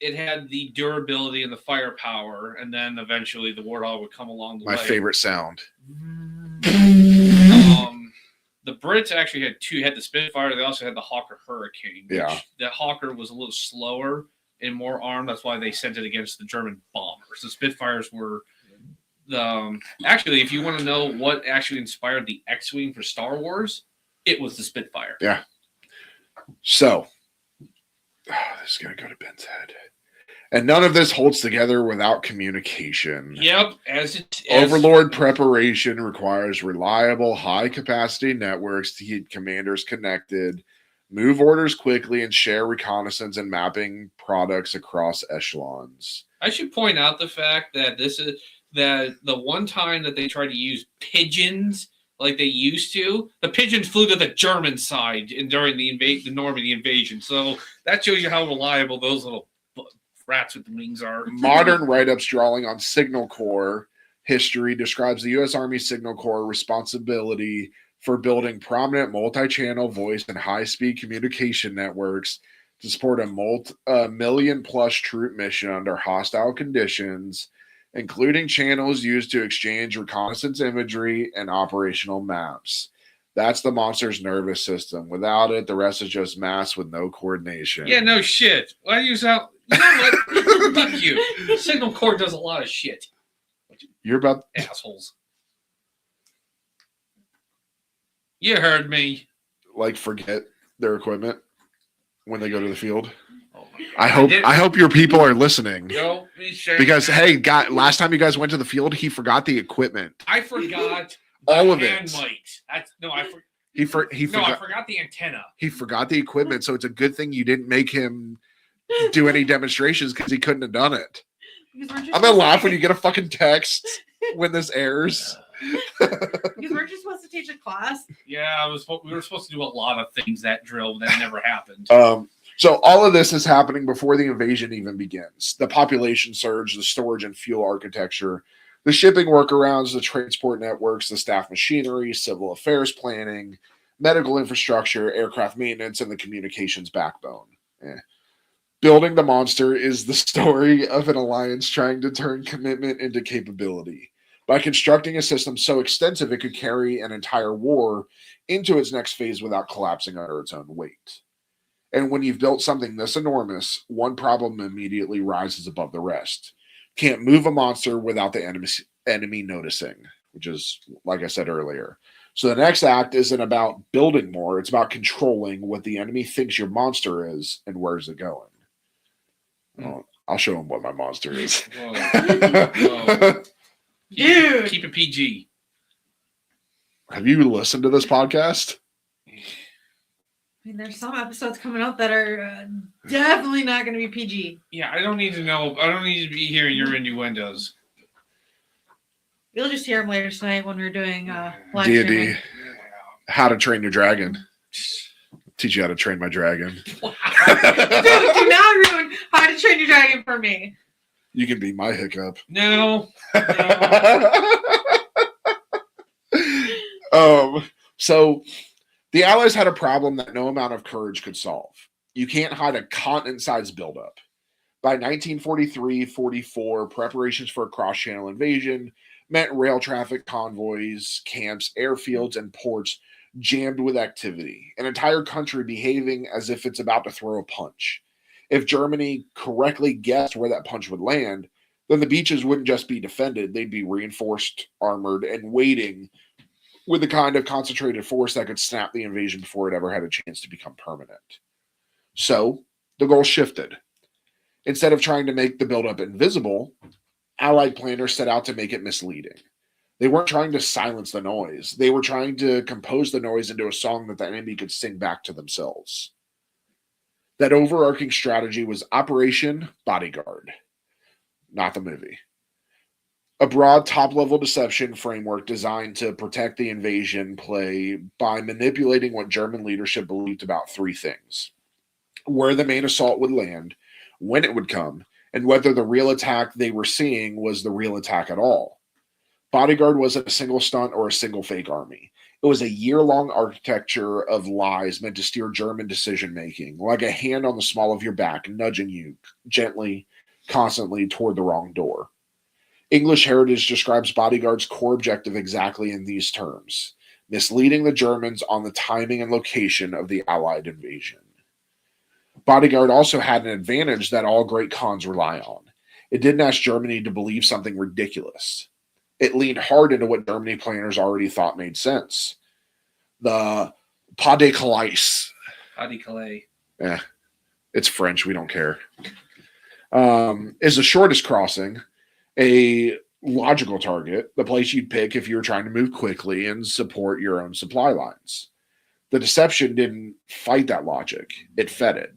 it had the durability and the firepower, and then eventually the Warthog would come along the way. My favorite sound. The Brits actually had the Spitfire. They also had the Hawker Hurricane. The Hawker was a little slower and more armed. That's why they sent it against the German bombers. The Spitfires were actually, if you want to know what actually inspired the X-Wing for Star Wars, it was the Spitfire. Yeah. So, this is going to go to Ben's head. And none of this holds together without communication. Yep. Overlord preparation requires reliable, high-capacity networks to keep commanders connected, move orders quickly, and share reconnaissance and mapping products across echelons. I should point out the fact that that the one time that they tried to use pigeons like they used to, the pigeons flew to the German side during the Normandy invasion. So that shows you how reliable those little rats with the wings are. Modern write-ups drawing on Signal Corps history describes the U.S. Army Signal Corps responsibility for building prominent multi-channel voice and high-speed communication networks to support a million-plus troop mission under hostile conditions, including channels used to exchange reconnaissance imagery and operational maps. That's the monster's nervous system. Without it, the rest is just mass with no coordination. Yeah, no shit. Why do you sound... You know what? Fuck you. Signal Corps does a lot of shit. You're about... Assholes. You heard me. Like, forget their equipment when they go to the field. I hope your people are listening. Because, hey, last time you guys went to the field, he forgot the equipment. I forgot all of it. Mics. I forgot the antenna. He forgot the equipment, so it's a good thing you didn't make him do any demonstrations because he couldn't have done it. I'm gonna laugh when you get a fucking text when this airs. Because we're just supposed to teach a class. Yeah, we were supposed to do a lot of things that drill that never happened. So all of this is happening before the invasion even begins. The population surge, the storage and fuel architecture, the shipping workarounds, the transport networks, the staff machinery, civil affairs planning, medical infrastructure, aircraft maintenance, and the communications backbone. Building the monster is the story of an alliance trying to turn commitment into capability. By constructing a system so extensive it could carry an entire war into its next phase without collapsing under its own weight. And when you've built something this enormous, one problem immediately rises above the rest. Can't move a monster without the enemy noticing, which is, like I said earlier. So the next act isn't about building more, it's about controlling what the enemy thinks your monster is and where's it going. Well, I'll show them what my monster is. Whoa. Dude. Keep it PG. Have you listened to this podcast? I mean, there's some episodes coming up that are definitely not going to be PG. Yeah, I don't need to know. I don't need to be hearing your innuendos. You'll just hear them later tonight when we're doing live D&D. streaming. How to Train Your Dragon. Teach you how to train my dragon. Dude, do not ruin How to Train Your Dragon for me. You can be my hiccup. No. So the Allies had a problem that no amount of courage could solve. You can't hide a continent-sized buildup. By 1943-44, preparations for a cross-channel invasion meant rail traffic, convoys, camps, airfields, and ports jammed with activity. An entire country behaving as if it's about to throw a punch. If Germany correctly guessed where that punch would land, then the beaches wouldn't just be defended, they'd be reinforced, armored, and waiting with the kind of concentrated force that could snap the invasion before it ever had a chance to become permanent. So, the goal shifted. Instead of trying to make the buildup invisible, Allied planners set out to make it misleading. They weren't trying to silence the noise. They were trying to compose the noise into a song that the enemy could sing back to themselves. That overarching strategy was Operation Bodyguard, not the movie. A broad top-level deception framework designed to protect the invasion play by manipulating what German leadership believed about three things: where the main assault would land, when it would come, and whether the real attack they were seeing was the real attack at all. Bodyguard wasn't a single stunt or a single fake army. It was a year-long architecture of lies meant to steer German decision-making, like a hand on the small of your back, nudging you gently, constantly toward the wrong door. English Heritage describes Bodyguard's core objective exactly in these terms: misleading the Germans on the timing and location of the Allied invasion. Bodyguard also had an advantage that all great cons rely on. It didn't ask Germany to believe something ridiculous. It leaned hard into what Germany planners already thought made sense. The pas de calais. Pas de calais. Yeah, it's French. We don't care. Is the shortest crossing, a logical target, the place you'd pick if you were trying to move quickly and support your own supply lines. The deception didn't fight that logic. It fed it.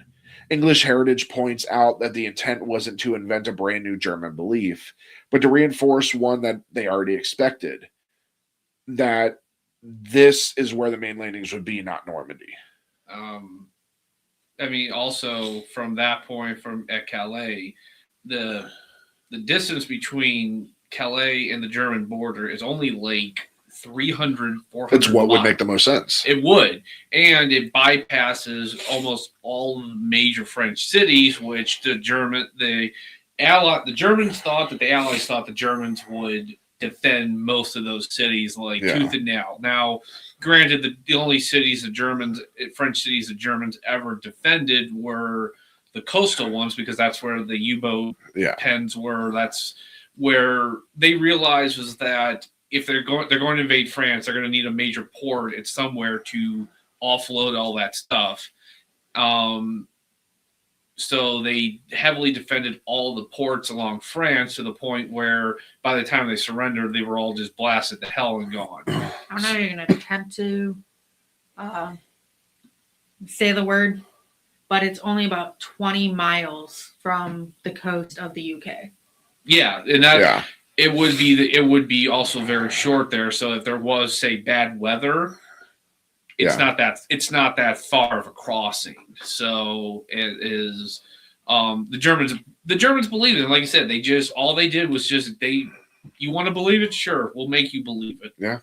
English Heritage points out that the intent wasn't to invent a brand new German belief, but to reinforce one that they already expected, that this is where the main landings would be, not Normandy. I mean, also from that point, at Calais, the distance between Calais and the German border is only like 300, 400 It's what miles. would make the most sense. It would. And it bypasses almost all major French cities, which the Germans thought that the Allies thought the Germans would defend most of those cities tooth and nail. Now, granted, the only cities French cities the Germans ever defended were the coastal ones, because that's where the U-boat pens were. That's where they realized was that if they're going to invade France, they're going to need a major port. It's somewhere to offload all that stuff. So they heavily defended all the ports along France to the point where by the time they surrendered, they were all just blasted to hell and gone. I'm not even going to attempt to say the word, but it's only about 20 miles from the coast of the UK. Yeah, and that it would be also very short there. So if there was, say, bad weather, it's not that far of a crossing. So it is. The Germans believed it. Like I said, all they did was you want to believe it? Sure, we'll make you believe it. Yeah.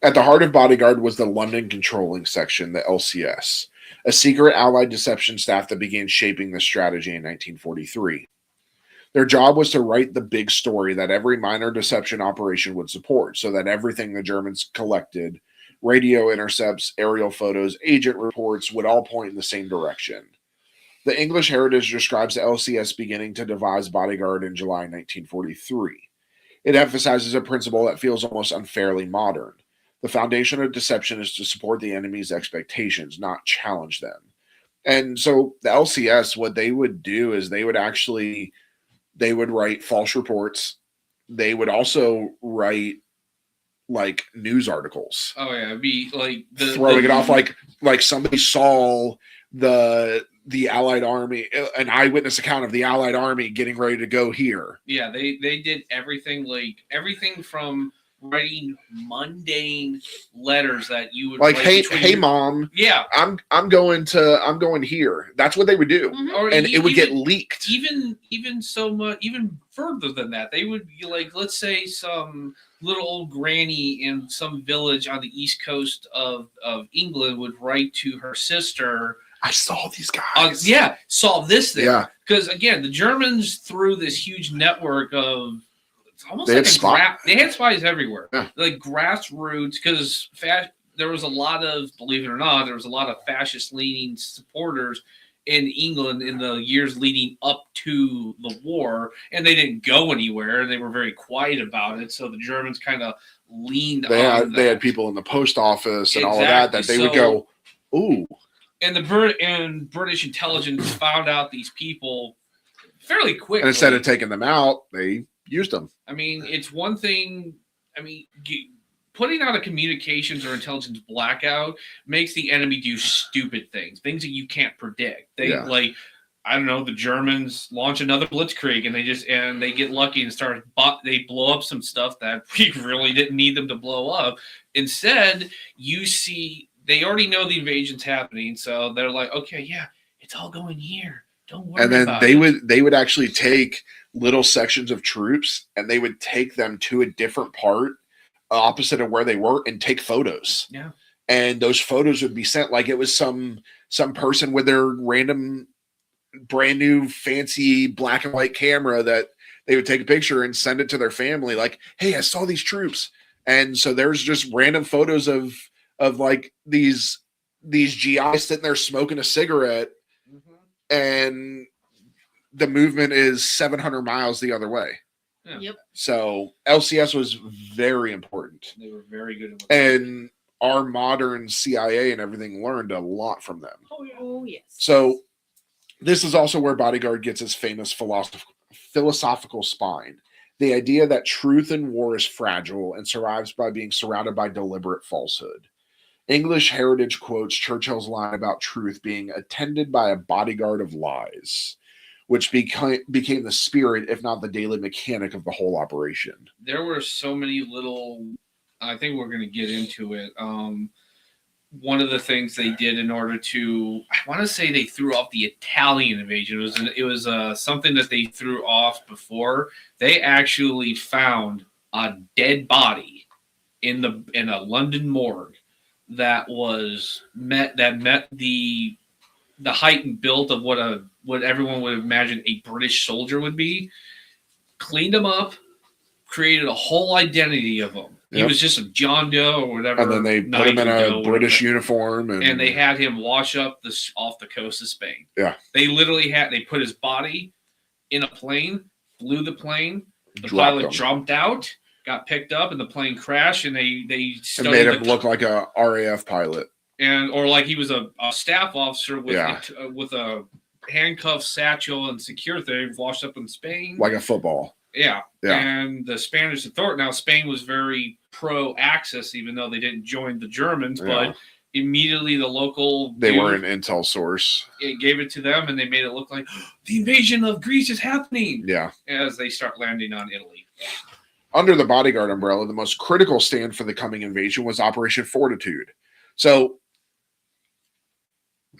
At the heart of Bodyguard was the London Controlling Section, the LCS, a secret Allied deception staff that began shaping this strategy in 1943. Their job was to write the big story that every minor deception operation would support, so that everything the Germans collected Radio intercepts, aerial photos, agent reports would all point in the same direction. The English Heritage describes the LCS beginning to devise Bodyguard in July 1943. It emphasizes a principle that feels almost unfairly modern. The foundation of deception is to support the enemy's expectations, not challenge them. And so the LCS, what they would do is they would write false reports. They would also write like news articles. Oh yeah, it'd be like throwing it off like somebody saw the Allied Army, an eyewitness account of the Allied Army getting ready to go here. Yeah, they did everything, like everything from writing mundane letters that you would like, hey mom, yeah, I'm going here. That's what they would do, and it would get leaked. Even so much, even further than that, they would be like, let's say some little old granny in some village on the east coast of England would write to her sister, I saw these guys. Saw this thing. Yeah. Because again, the Germans, through this huge network of, it's almost they had spies everywhere. Yeah. Like grassroots, because there was a lot of, believe it or not, there was a lot of fascist-leaning supporters in England in the years leading up to the war, and they didn't go anywhere, and they were very quiet about it. So the Germans kind of leaned on They had people in the post office and all of that they would go, ooh. And the British intelligence found out these people fairly quickly. And instead of taking them out, they used them. I mean, it's one thing. I mean, putting out a communications or intelligence blackout makes the enemy do stupid things that you can't predict. Like, I don't know, the Germans launch another blitzkrieg and they get lucky and they blow up some stuff that we really didn't need them to blow up. Instead, you see, they already know the invasion's happening, so they're like, okay, yeah, it's all going here. Don't worry. And then about they would actually take little sections of troops and they would take them to a different part opposite of where they were and take photos. Yeah. And those photos would be sent like it was some person with their random brand new fancy black and white camera that they would take a picture and send it to their family like, hey, I saw these troops. And so there's just random photos of like these GIs sitting there smoking a cigarette, and the movement is 700 miles the other way. Yeah. Yep. So LCS was very important. They were very good at what and our modern CIA and everything learned a lot from them. Oh yes. So this is also where Bodyguard gets its famous philosophical spine. The idea that truth in war is fragile and survives by being surrounded by deliberate falsehood. English Heritage quotes Churchill's line about truth being attended by a bodyguard of lies, which became the spirit, if not the daily mechanic, of the whole operation. There were so many little, I think we're going to get into it. One of the things they did in order to, I want to say they threw off the Italian invasion. It was something that they threw off before. They actually found a dead body in a London morgue that met the height and build of what everyone would imagine a British soldier would be. Cleaned him up, created a whole identity of him. He was just a John Doe or whatever. And then they put him in a British uniform. And they had him wash up off the coast of Spain. Yeah. They literally they put his body in a plane, flew the plane. The Dropped pilot him. jumped out, got picked up, and the plane crashed, and they and made him look like a RAF pilot. or like he was a staff officer with Yeah. with a handcuff, satchel, and secure thing, washed up in Spain. Like a football. Yeah. Yeah. And the Spanish authority, now Spain was very pro-Axis, even though they didn't join the Germans, but immediately the local... They were an intel source. It gave it to them, and they made it look like the invasion of Greece is happening. Yeah. As they start landing on Italy. Under the Bodyguard umbrella, the most critical stand for the coming invasion was Operation Fortitude. So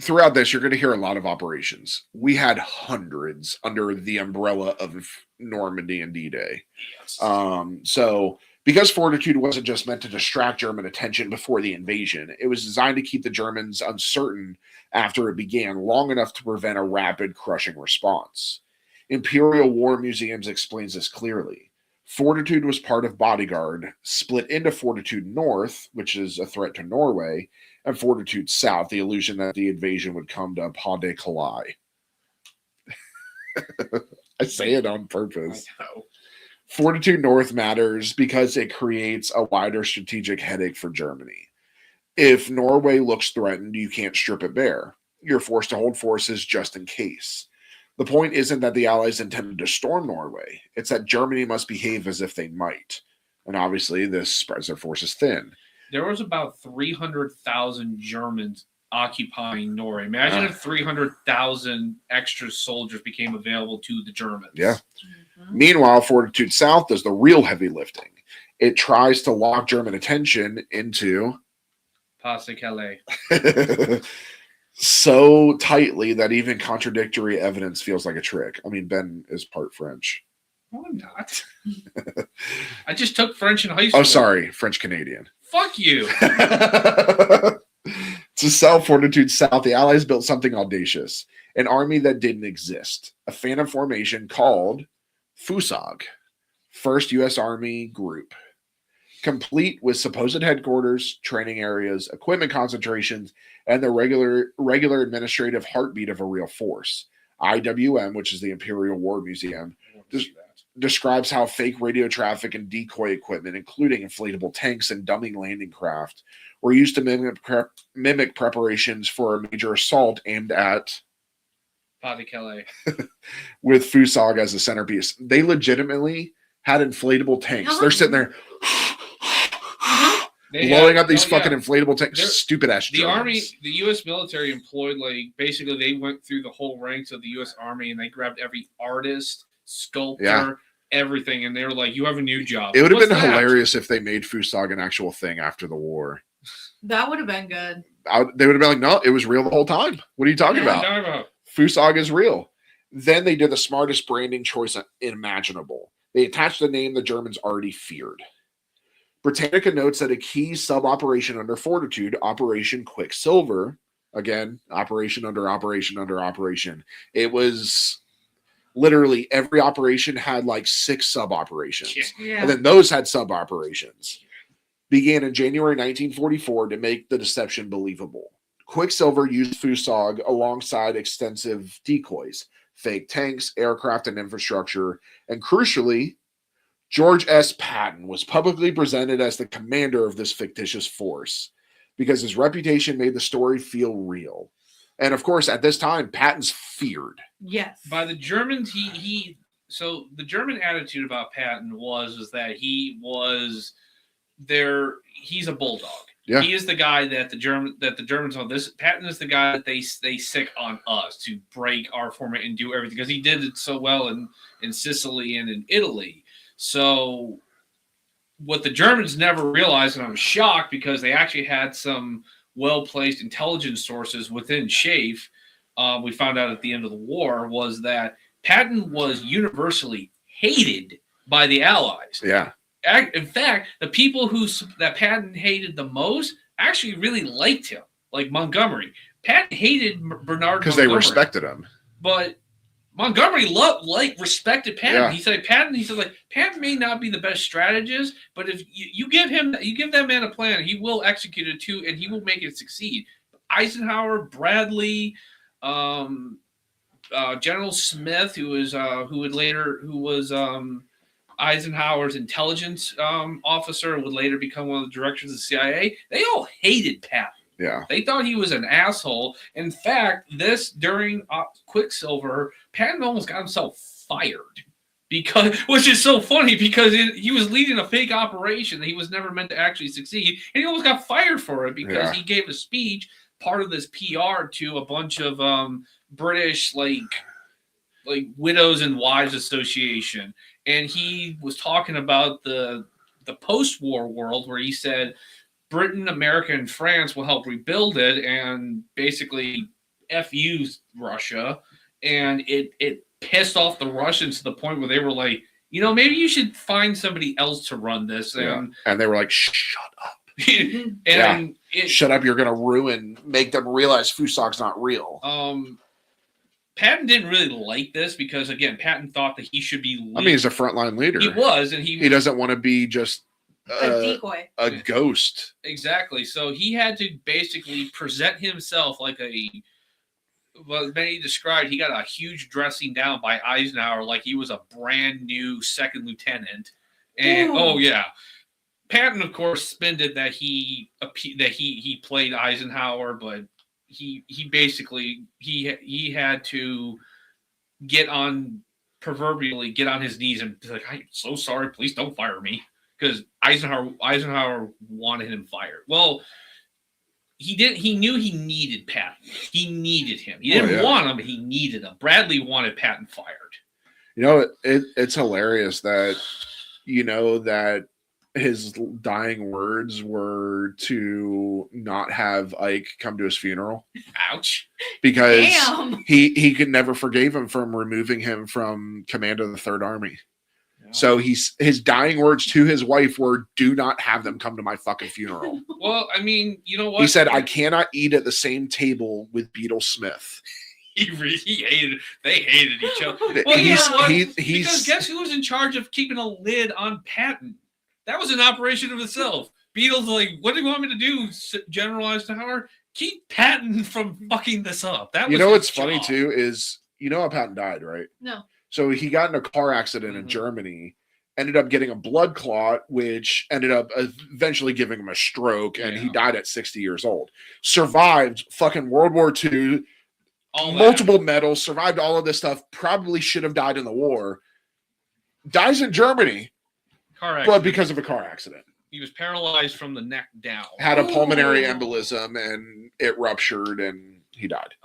throughout this, you're going to hear a lot of operations. We had hundreds under the umbrella of Normandy and D-Day. So because Fortitude wasn't just meant to distract German attention before the invasion, it was designed to keep the Germans uncertain after it began, long enough to prevent a rapid, crushing response. Imperial War Museums explains this clearly. Fortitude was part of Bodyguard, split into Fortitude North, which is a threat to Norway, and Fortitude South, the illusion that the invasion would come to Pas de Calais. I say it on purpose. I know. Fortitude North matters because it creates a wider strategic headache for Germany. If Norway looks threatened, you can't strip it bare. You're forced to hold forces just in case. The point isn't that the Allies intended to storm Norway. It's that Germany must behave as if they might. And obviously, this spreads their forces thin. There was about 300,000 Germans occupying Norway. Imagine if 300,000 extra soldiers became available to the Germans. Yeah. Meanwhile, Fortitude South does the real heavy lifting. It tries to lock German attention into Pas de Calais. so tightly that even contradictory evidence feels like a trick. I mean, Ben is part French. No, I'm not. I just took French in high school. Oh, sorry, French Canadian. Fuck you. To sell Fortitude South, the Allies built something audacious, an army that didn't exist, a phantom formation called FUSOG, First U.S. Army Group, complete with supposed headquarters, training areas, equipment concentrations, and the regular administrative heartbeat of a real force. IWM, which is the Imperial War Museum, describes how fake radio traffic and decoy equipment, including inflatable tanks and dummy landing craft, were used to mimic preparations for a major assault aimed at Pas de Calais. with FUSOG as the centerpiece. They legitimately had inflatable tanks. They're sitting there blowing up these fucking inflatable tanks. Stupid ass The Germans. Army, the U.S. military employed, like, basically they went through the whole ranks of the U.S. Army and they grabbed every artist, sculptor, everything, and they were like, you have a new job. It would have been hilarious if they made FUSOG an actual thing after the war. That would have been good. They would have been like, no, it was real the whole time. What are you talking about? FUSOG is real. Then they did the smartest branding choice imaginable. They attached a name the Germans already feared. Britannica notes that a key sub-operation under Fortitude, Operation Quicksilver, again, operation under operation under operation. It was literally every operation had like 6 sub-operations. Yeah. And then those had sub-operations. Began in January 1944 to make the deception believable. Quicksilver used FUSOG alongside extensive decoys, fake tanks, aircraft, and infrastructure, and crucially, George S. Patton was publicly presented as the commander of this fictitious force because his reputation made the story feel real. And of course, at this time, Patton's feared. Yes. By the Germans, so the German attitude about Patton was that he was he's a bulldog. Yeah. He is the guy that the Germans on this. Patton is the guy that they sick on us to break our format and do everything because he did it so well in Sicily and in Italy. So what the Germans never realized, and I'm shocked because they actually had some well-placed intelligence sources within SHAEF, we found out at the end of the war, was that Patton was universally hated by the Allies. Yeah. In fact, the people that Patton hated the most actually really liked him, like Montgomery. Patton hated Bernard because Montgomery. They respected him. But Montgomery respected Patton. Yeah. He said Patton may not be the best strategist, but if you give that man a plan, he will execute it too, and he will make it succeed. Eisenhower, Bradley, General Smith, who was Eisenhower's intelligence officer and would later become one of the directors of the CIA. They all hated Patton. Yeah. They thought he was an asshole. In fact, during Quicksilver, Patton almost got himself fired which is so funny because he was leading a fake operation that he was never meant to actually succeed, and he almost got fired for it because he gave a speech, part of this PR, to a bunch of British like Widows and Wives Association, and he was talking about the post-war world where he said Britain, America, and France will help rebuild it, and basically F you, Russia. And it pissed off the Russians to the point where they were like, maybe you should find somebody else to run this. And they were like, shut up. And shut up, you're going to make them realize FUSOG's not real. Patton didn't really like this because, again, Patton thought that he should be leading. I mean, he's a frontline leader. He was, and he doesn't want to be just A decoy. a ghost. Exactly. So he had to basically present himself like well, many described, he got a huge dressing down by Eisenhower like he was a brand new second lieutenant. And Patton, of course, spent it that he played Eisenhower, but he basically he had to proverbially get on his knees and be like, "I'm so sorry, please don't fire me," because Eisenhower wanted him fired. Well, he did. He knew he needed Patton. He needed him. He didn't want him, but he needed him. Bradley wanted Patton fired. You know, it's hilarious that that his dying words were to not have Ike come to his funeral. Ouch. Because he could never forgave him from removing him from command of the Third Army. Yeah. So his dying words to his wife were, "Do not have them come to my fucking funeral." Well, I mean, you know what? He said, "I cannot eat at the same table with Beetle Smith." They hated each other. Well, because guess who was in charge of keeping a lid on Patton? That was an operation of itself. Beetle's like, "What do you want me to do, General Eisenhower? Keep Patton from fucking this up." That was what's funny too is how Patton died, right? No. So he got in a car accident in Germany, ended up getting a blood clot, which ended up eventually giving him a stroke, and he died at 60 years old. Survived fucking World War II, multiple medals, survived all of this stuff, probably should have died in the war. Dies in Germany. But because of a car accident. He was paralyzed from the neck down. Had a pulmonary embolism and it ruptured and he died.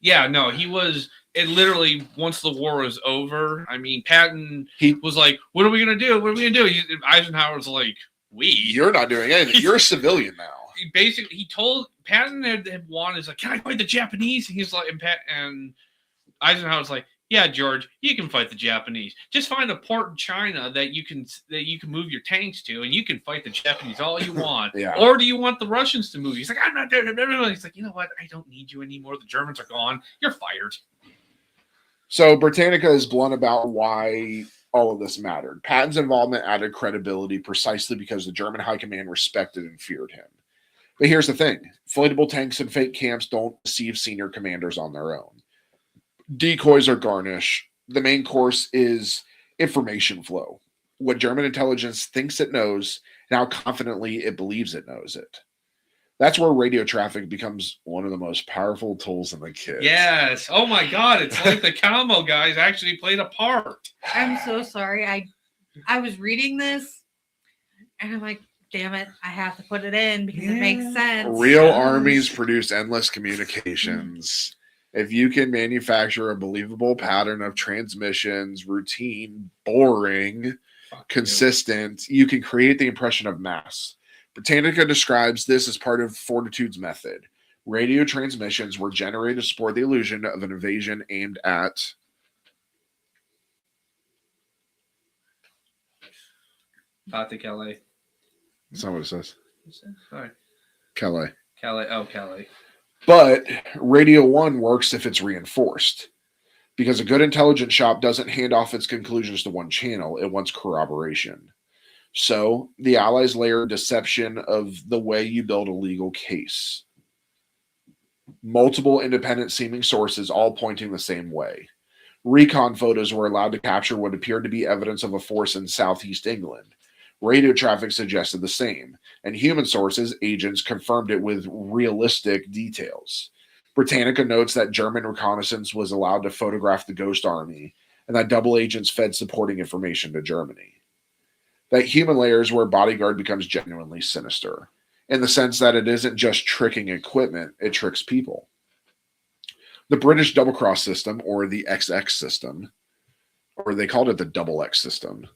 He was. It literally, once the war was over, I mean, Patton was like, "What are we going to do? What are we going to do?" Eisenhower's like, "You're not doing anything. You're a civilian now." He told Patton had wanted, like, "Can I fight the Japanese?" And he's like, and Eisenhower's like, "Yeah, George, you can fight the Japanese. Just find a port in China that you can move your tanks to, and you can fight the Japanese all you want." Or do you want the Russians to move? He's like, "I'm not doing it." He's like, "You know what? I don't need you anymore. The Germans are gone. You're fired." So Britannica is blunt about why all of this mattered. Patton's involvement added credibility precisely because the German high command respected and feared him. But here's the thing. Inflatable tanks and fake camps don't deceive senior commanders on their own. Decoys are garnish. The main course is information flow. What German intelligence thinks it knows, and how confidently it believes it knows it. That's where radio traffic becomes one of the most powerful tools in the kit. Yes. Oh my God. It's like the combo guys actually played a part. I'm so sorry. I was reading this and I'm like, damn it, I have to put it in because it makes sense. Real armies produce endless communications. If you can manufacture a believable pattern of transmissions, routine, boring, consistent, you can create the impression of mass. Britannica describes this as part of Fortitude's method. Radio transmissions were generated to support the illusion of an invasion aimed at Pas-de-Calais. That's not what it says. Sorry. Calais. Calais. But Radio 1 works if it's reinforced. Because a good intelligence shop doesn't hand off its conclusions to one channel. It wants corroboration. So the Allies layer deception of the way you build a legal case. Multiple independent seeming sources all pointing the same way. Recon photos were allowed to capture what appeared to be evidence of a force in southeast England. Radio traffic suggested the same, and human sources, agents, confirmed it with realistic details. Britannica notes that German reconnaissance was allowed to photograph the Ghost Army, and that double agents fed supporting information to Germany. That human layer is where Bodyguard becomes genuinely sinister, in the sense that it isn't just tricking equipment, it tricks people. The British double-cross system, or the XX system, or they called it the double X system,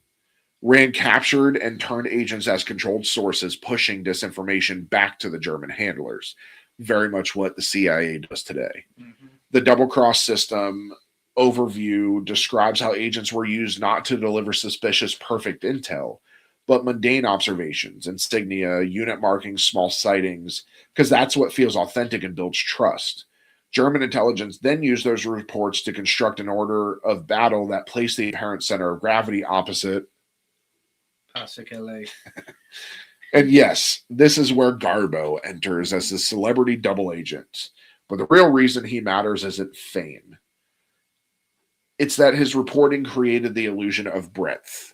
ran captured and turned agents as controlled sources, pushing disinformation back to the German handlers. Very much what the CIA does today. Mm-hmm. The double-cross system overview describes how agents were used not to deliver suspicious perfect intel, but mundane observations, insignia, unit markings, small sightings, because that's what feels authentic and builds trust. German intelligence then used those reports to construct an order of battle that placed the apparent center of gravity opposite. Pasicale. And yes, this is where Garbo enters as the celebrity double agent. But the real reason he matters isn't fame. It's that his reporting created the illusion of breadth.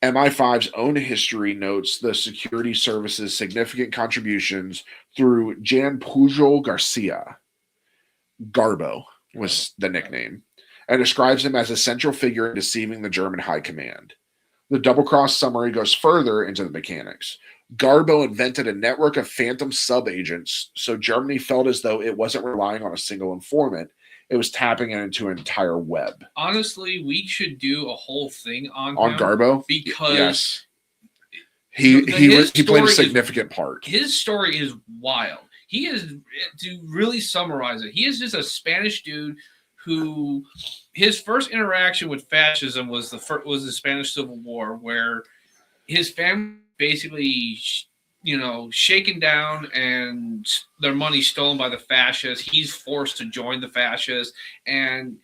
MI5's own history notes the security service's significant contributions through Jan Pujol Garcia. Garbo was the nickname, and describes him as a central figure in deceiving the German high command. The double-cross summary goes further into the mechanics. Garbo invented a network of phantom sub-agents, so Germany felt as though it wasn't relying on a single informant. It was tapping into an entire web. Honestly, we should do a whole thing on him Garbo, because he played a significant part. His story is wild. He is, to really summarize it, he is just a Spanish dude who his first interaction with fascism was the Spanish Civil War, where his family basically, shaken down and their money stolen by the fascists. He's forced to join the fascists and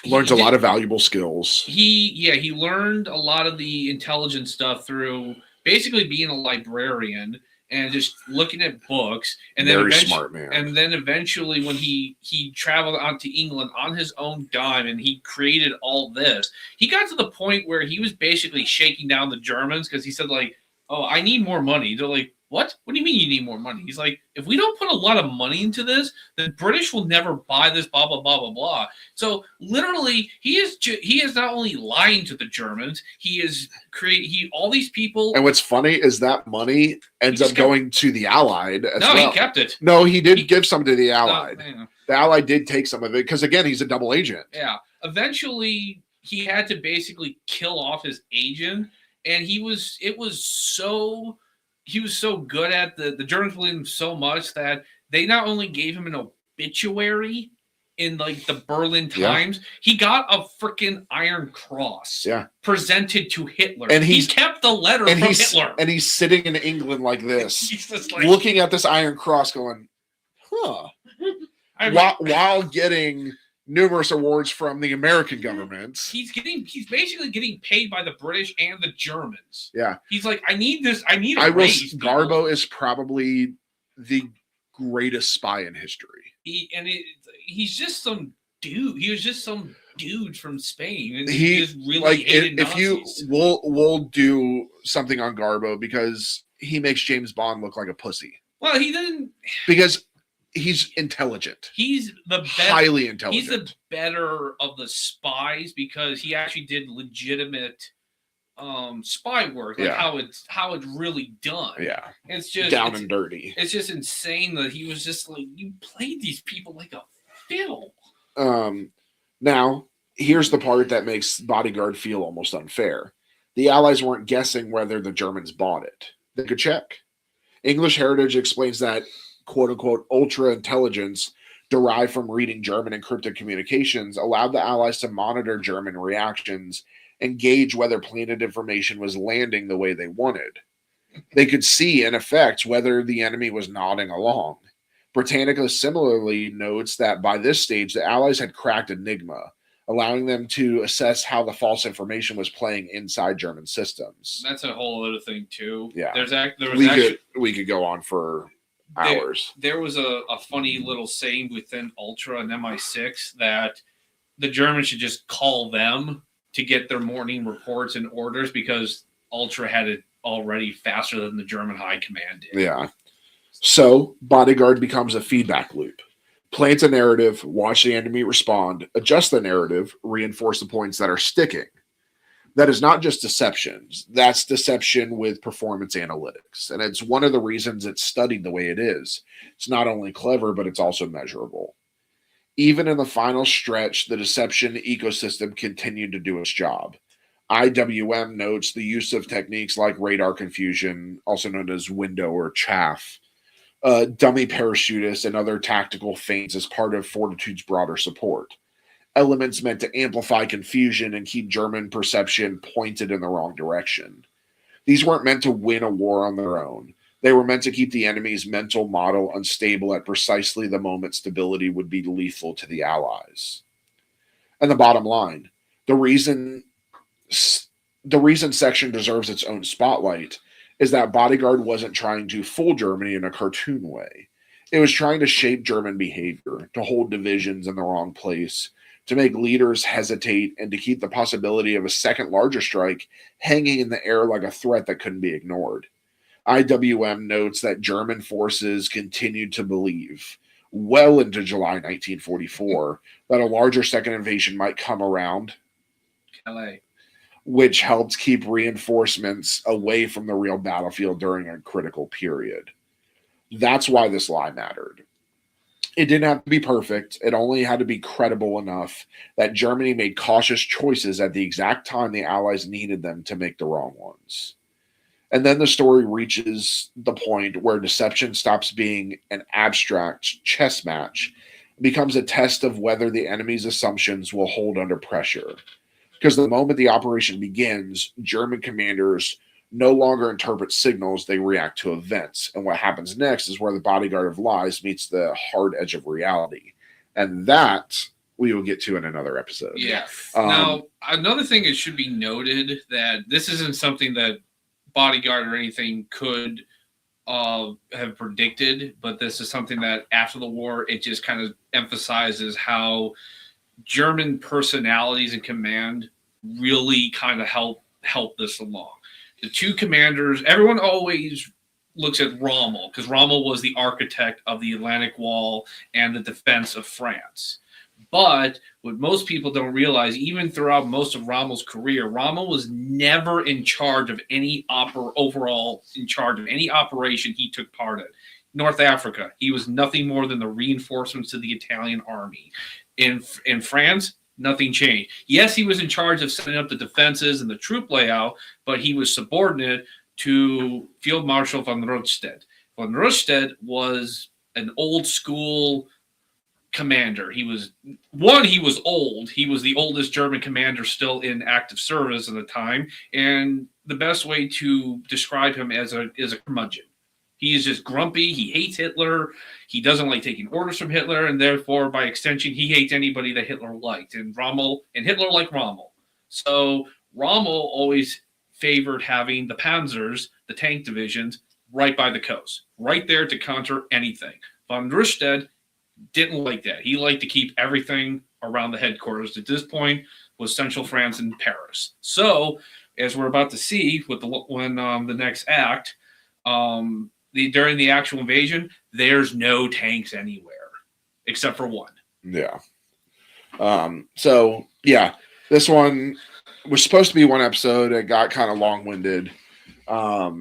learns a lot of valuable skills. He learned a lot of the intelligence stuff through basically being a librarian and just looking at books, and then smart man. And then eventually, when he traveled out to England on his own dime, and he created all this, he got to the point where he was basically shaking down the Germans because he said, like, "Oh, I need more money." They're like, "What? What do you mean you need more money?" He's like, "If we don't put a lot of money into this, the British will never buy this." Blah blah blah blah blah. So literally, he is not only lying to the Germans, he is creating all these people. And what's funny is that money ends up going to the Allied as well. No, he kept it. No, he did give some to the Allied. The Allied did take some of it because, again, he's a double agent. Yeah. Eventually, he had to basically kill off his agent, and he was so good at the Germans believed him so much that they not only gave him an obituary in like the Berlin Times, he got a freaking Iron Cross presented to Hitler. And he kept the letter from Hitler. And he's sitting in England like this, he's just like, looking at this Iron Cross going, huh. While getting numerous awards from the American government. He's basically getting paid by the British and the Germans. Yeah. He's like, I need this. I need a raise. Garbo is probably the greatest spy in history. He's just some dude. He was just some dude from Spain. And he just really hated Nazis. We'll do something on Garbo because he makes James Bond look like a pussy. Well, he didn't. Because he's intelligent. He's the highly intelligent. He's the better of the spies because he actually did legitimate spy work, like how it's really done. Yeah, it's just down and dirty. It's just insane that he was just like, you played these people like a fiddle. Now here's the part that makes Bodyguard feel almost unfair. The Allies weren't guessing whether the Germans bought it. They could check. English Heritage explains that quote-unquote ultra intelligence derived from reading German encrypted communications allowed the Allies to monitor German reactions and gauge whether planted information was landing the way they wanted. They could see, in effect, whether the enemy was nodding along. Britannica similarly notes that by this stage, the Allies had cracked Enigma, allowing them to assess how the false information was playing inside German systems. That's a whole other thing, too. Yeah. We could go on for hours. There was a funny little saying within Ultra and MI6 that the Germans should just call them to get their morning reports and orders because Ultra had it already faster than the German high command did. Yeah. So Bodyguard becomes a feedback loop. Plant a narrative, watch the enemy respond, adjust the narrative, reinforce the points that are sticking. That is not just deception. That's deception with performance analytics. And it's one of the reasons it's studied the way it is. It's not only clever, but it's also measurable. Even in the final stretch, the deception ecosystem continued to do its job. IWM notes the use of techniques like radar confusion, also known as window or chaff, dummy parachutists, and other tactical feints as part of Fortitude's broader support. Elements meant to amplify confusion and keep German perception pointed in the wrong direction. These weren't meant to win a war on their own. They were meant to keep the enemy's mental model unstable at precisely the moment stability would be lethal to the Allies. And the bottom line, the reason section deserves its own spotlight is that Bodyguard wasn't trying to fool Germany in a cartoon way. It was trying to shape German behavior, to hold divisions in the wrong place, to make leaders hesitate, and to keep the possibility of a second larger strike hanging in the air like a threat that couldn't be ignored. IWM notes that German forces continued to believe, well into July 1944, that a larger second invasion might come around, LA. which helped keep reinforcements away from the real battlefield during a critical period. That's why this lie mattered. It didn't have to be perfect. It only had to be credible enough that Germany made cautious choices at the exact time the Allies needed them to make the wrong ones. And then the story reaches the point where deception stops being an abstract chess match, becomes a test of whether the enemy's assumptions will hold under pressure. Because the moment the operation begins, German commanders no longer interpret signals, they react to events. And what happens next is where the bodyguard of lies meets the hard edge of reality. And that we will get to in another episode. Yeah. Now, another thing it should be noted that this isn't something that Bodyguard or anything could have predicted, but this is something that after the war, it just kind of emphasizes how German personalities and command really kind of help this along. The two commanders, everyone always looks at Rommel because Rommel was the architect of the Atlantic Wall and the defense of France. But what most people don't realize, even throughout most of Rommel's career, Rommel was never in charge of any overall in charge of any operation he took part in. North Africa, he was nothing more than the reinforcements to the Italian army. In France, nothing changed. Yes, he was in charge of setting up the defenses and the troop layout, but he was subordinate to Field Marshal von Rundstedt. Von Rundstedt was an old school commander. He was old. He was the oldest German commander still in active service at the time, and the best way to describe him is a curmudgeon. He is just grumpy. He hates Hitler. He doesn't like taking orders from Hitler, and therefore, by extension, he hates anybody that Hitler liked. And Hitler liked Rommel. So Rommel always favored having the Panzers, the tank divisions, right by the coast, right there to counter anything. Von Rundstedt didn't like that. He liked to keep everything around the headquarters. At this point, was central France and Paris. So, as we're about to see with the next act, during the actual invasion, there's no tanks anywhere except for one. Yeah. So yeah, this one was supposed to be one episode. It got kind of long-winded. But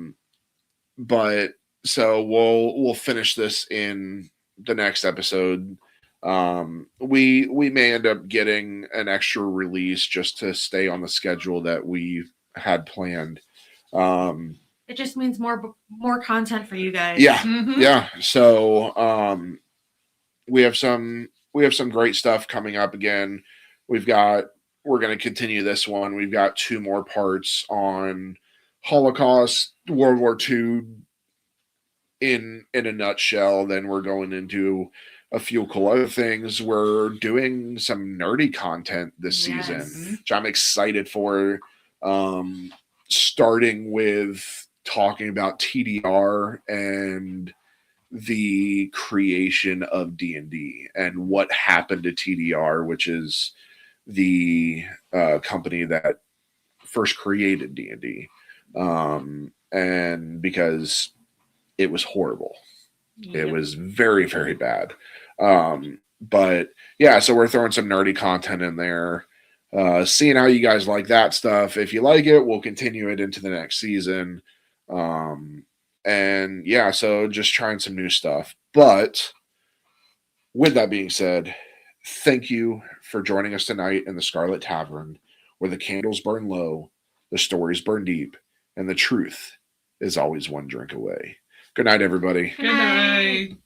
so we'll finish this in the next episode. We may end up getting an extra release just to stay on the schedule that we had planned. It just means more content for you guys. Yeah. Mm-hmm. Yeah. So we have some great stuff coming up again. We're going to continue this one. We've got 2 more parts on Holocaust, World War II in a nutshell. Then we're going into a few cool other things. We're doing some nerdy content this season, which I'm excited for. Starting with talking about TDR and the creation of D&D and what happened to TDR, which is the company that first created D&D. And because it was horrible. It was very, very bad. But yeah, so we're throwing some nerdy content in there. Seeing how you guys like that stuff. If you like it, we'll continue it into the next season. And yeah, so just trying some new stuff. But with that being said, thank you for joining us tonight in the Scarlet Tavern, where the candles burn low, the stories burn deep, and the truth is always one drink away. Good night, everybody. Good night.